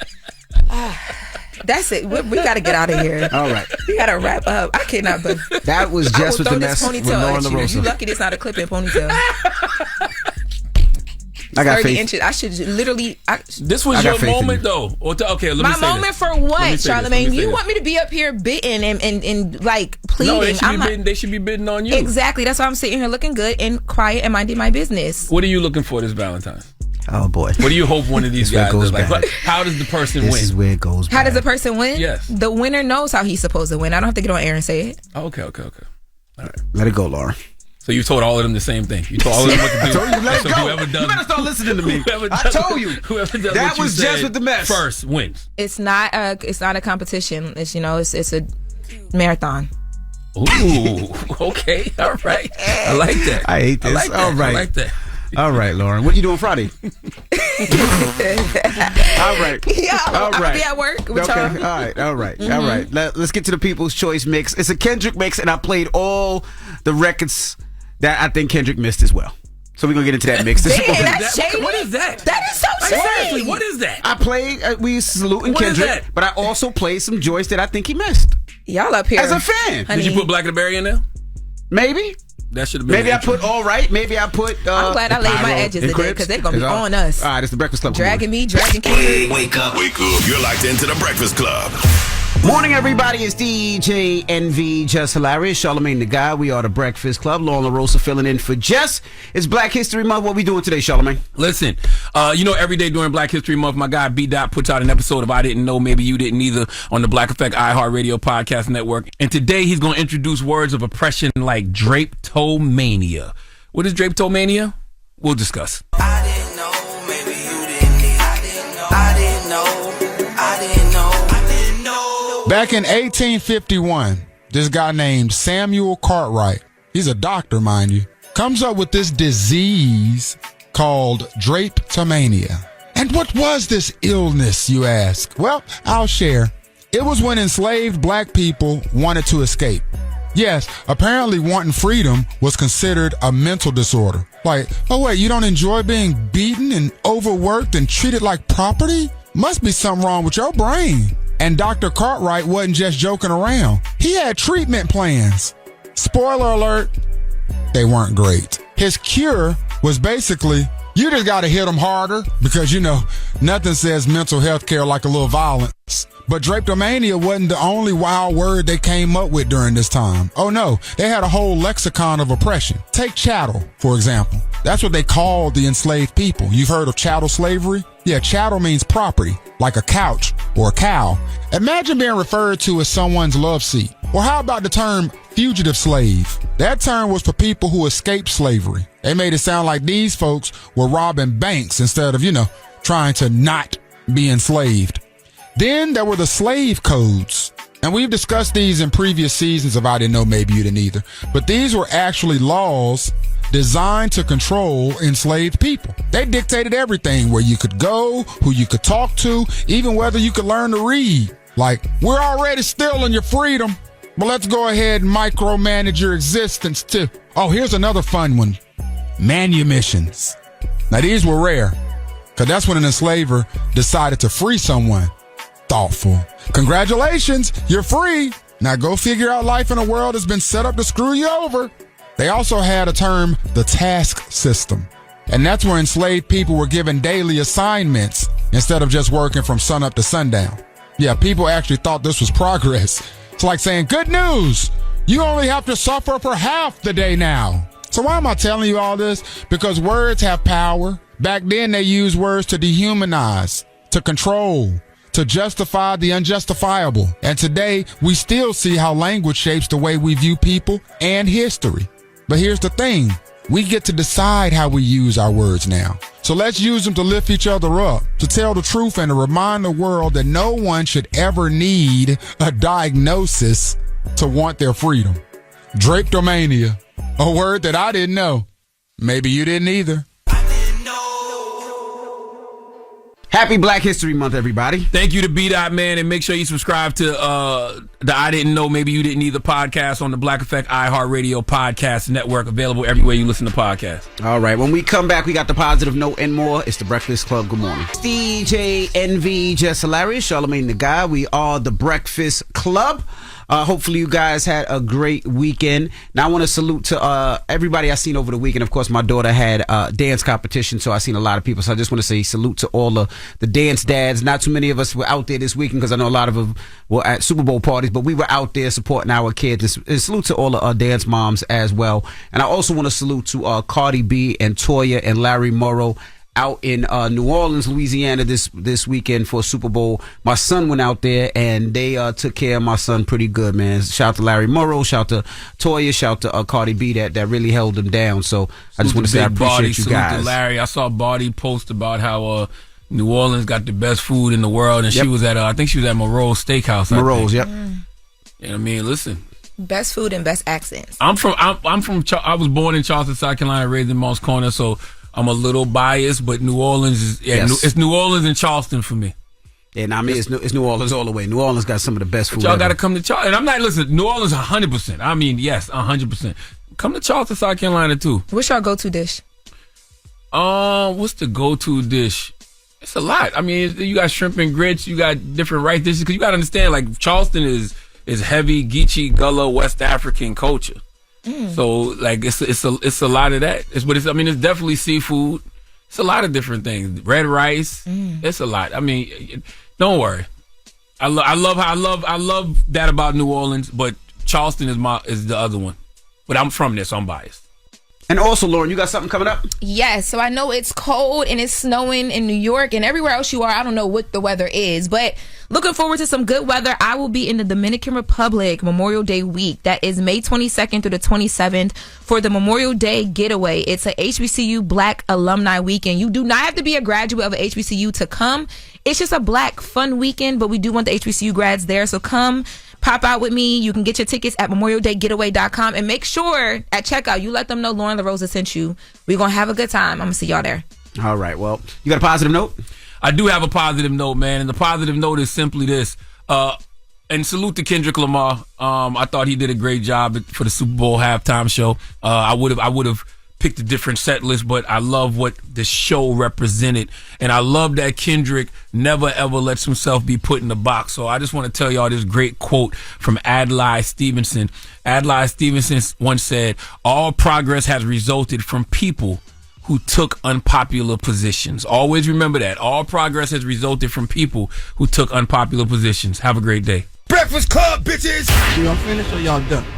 That's it. We got to get out of here. All right. We got to wrap up. I cannot. But that was Jess With The Mess with Lauren LaRosa. You lucky this not a clip in ponytail. I got 30 faith. inches. I should literally. This was your moment, though. Okay, let me say my moment this. for what, Charlamagne? You this. want me to be up here bidding and like pleading? No, they should be bidding on you. Exactly. That's why I'm sitting here looking good and quiet and minding my business. What are you looking for this Valentine's? Oh boy. What do you hope one of these guys does? Like, how does the person win? This is where it goes. How does the person win? Yes. The winner knows how he's supposed to win. I don't have to get on air and say it. Okay. All right. Let it go, Laura. So you told all of them the same thing. You told all of them what to do. I told you, let it go. Whoever does, you better start listening to me. I told you. Whoever does that what you was Jess with the mess. First wins. It's not a competition. It's it's a marathon. Ooh. Okay. All right. I like that. I hate this. All right. I like that. All right, Lauren. What are you doing Friday? All right. Yeah, all right. I'll be at work with okay. y'all. All right. All right. Let's get to the People's Choice mix. It's a Kendrick mix, and I played all the records that I think Kendrick missed as well. So we're going to get into that mix. That's shady. What is that? That is so shady. Seriously, what is that? I played, we saluting What is Kendrick, that? but I also played some joints that I think he missed. Y'all up here. As a fan. Honey. Did you put Black and the Berry in there? Maybe. That should have been. Maybe I put All Right. Maybe I put. I'm glad I laid my edges today because they're going to be on us. All right, it's the Breakfast Club. Dragging me, dragging Kendrick. Wake up. You're locked into the Breakfast Club. Morning, everybody. It's DJ NV, Jess Hilarious, Charlamagne the Guy. We are the Breakfast Club. Lauren LaRosa filling in for Jess. It's Black History Month. What we doing today, Charlamagne? Listen, every day during Black History Month, my guy BDaht puts out an episode of I Didn't Know, Maybe You Didn't Either on the Black Effect iHeartRadio podcast network. And today he's going to introduce words of oppression like drapetomania. What is drapetomania? We'll discuss. I didn't know, maybe you didn't need. I didn't know, I didn't know, I didn't know, I didn't know. Back in 1851, this guy named Samuel Cartwright, he's a doctor, mind you, comes up with this disease called drapetomania. And what was this illness, you ask? Well, I'll share. It was when enslaved black people wanted to escape. Yes, apparently wanting freedom was considered a mental disorder. Like, oh wait, you don't enjoy being beaten and overworked and treated like property? Must be something wrong with your brain. And Dr. Cartwright wasn't just joking around. He had treatment plans. Spoiler alert, they weren't great. His cure was basically, you just gotta hit them harder because, nothing says mental health care like a little violence. But drapetomania wasn't the only wild word they came up with during this time. Oh no, they had a whole lexicon of oppression. Take chattel, for example. That's what they called the enslaved people. You've heard of chattel slavery? Yeah, chattel means property, like a couch or a cow. Imagine being referred to as someone's love seat. Or how about the term fugitive slave? That term was for people who escaped slavery. They made it sound like these folks were robbing banks instead of, trying to not be enslaved. Then there were the slave codes. And we've discussed these in previous seasons of I Didn't Know, Maybe You Didn't Either. But these were actually laws designed to control enslaved people. They dictated everything, where you could go, who you could talk to, even whether you could learn to read. Like, we're already stealing your freedom, but let's go ahead and micromanage your existence too. Oh, here's another fun one. Manumissions. Now these were rare, because that's when an enslaver decided to free someone. Thoughtful. Congratulations, you're free. Now go figure out life in a world that's been set up to screw you over. They also had a term, the task system. And that's where enslaved people were given daily assignments instead of just working from sunup to sundown. Yeah, people actually thought this was progress. It's like saying, good news, you only have to suffer for half the day now. So why am I telling you all this? Because words have power. Back then they used words to dehumanize, to control, to justify the unjustifiable. And today we still see how language shapes the way we view people and history. But here's the thing. We get to decide how we use our words now. So let's use them to lift each other up, to tell the truth and to remind the world that no one should ever need a diagnosis to want their freedom. Drapetomania, a word that I didn't know. Maybe you didn't either. Happy Black History Month, everybody. Thank you to BDaht, man, and make sure you subscribe to the I Didn't Know, Maybe You Didn't Either podcast on the Black Effect iHeartRadio podcast network, available everywhere you listen to podcasts. All right, when we come back, we got the positive note and more. It's the Breakfast Club. Good morning. DJ NV, Jess Hilarious, Charlamagne the Guy. We are the Breakfast Club. Hopefully you guys had a great weekend. Now I want to salute to everybody I seen over the weekend. Of course, my daughter had a dance competition, so I seen a lot of people. So I just want to say salute to all the dance dads. Not too many of us were out there this weekend because I know a lot of them were at Super Bowl parties, but we were out there supporting our kids. And salute to all the dance moms as well. And I also want to salute to Cardi B and Toya and Larry Morrow out in New Orleans, Louisiana this weekend for Super Bowl. My son went out there and they took care of my son pretty good, man. Shout out to Larry Morrow, shout out to Toya, shout out to Cardi B that really held him down. So I just want to say I appreciate you guys. Salute to Larry. I saw Barty post about how New Orleans got the best food in the world, and she was at I think she was at Moreau's Steakhouse. Moreau's, yep. You know what I mean? Listen. Best food and best accents. I was born in Charleston, South Carolina, raised in Moss Corner, so I'm a little biased, but New Orleans is it's New Orleans and Charleston for me. And I mean, it's New Orleans all the way. New Orleans got some of the best food. But y'all ever. got to come to Charleston. And I'm not listening. New Orleans 100%. I mean, yes, 100%. Come to Charleston, South Carolina too. What's your go-to dish? What's the go-to dish? It's a lot. I mean, you got shrimp and grits. You got different rice dishes. Because you got to understand, like Charleston is heavy Geechee, Gullah, West African culture. So like it's a lot of that. It's definitely seafood. It's a lot of different things. Red rice. It's a lot. I mean, don't worry. I love that about New Orleans, but Charleston is the other one. But I'm from there, so I'm biased. And also, Lauren, you got something coming up? Yes, so I know it's cold and it's snowing in New York and everywhere else you are. I don't know what the weather is, but looking forward to some good weather. I will be in the Dominican Republic Memorial Day week. That is May 22nd through the 27th for the Memorial Day Getaway. It's a HBCU Black Alumni Weekend. You do not have to be a graduate of a HBCU to come. It's just a Black fun weekend, but we do want the HBCU grads there, so come. Pop out with me. You can get your tickets at memorialdaygetaway.com and make sure at checkout you let them know Lauren LaRosa sent you. We're going to have a good time. I'm going to see y'all there. All right. Well, you got a positive note? I do have a positive note, man. And the positive note is simply this. And salute to Kendrick Lamar. I thought he did a great job for the Super Bowl halftime show. I would have picked a different set list, but I love what the show represented. And I love that Kendrick never, ever lets himself be put in the box. So I just want to tell y'all this great quote from Adlai Stevenson. Adlai Stevenson once said, "All progress has resulted from people who took unpopular positions." Always remember that. All progress has resulted from people who took unpopular positions. Have a great day. Breakfast Club, bitches! Y'all finished or y'all done?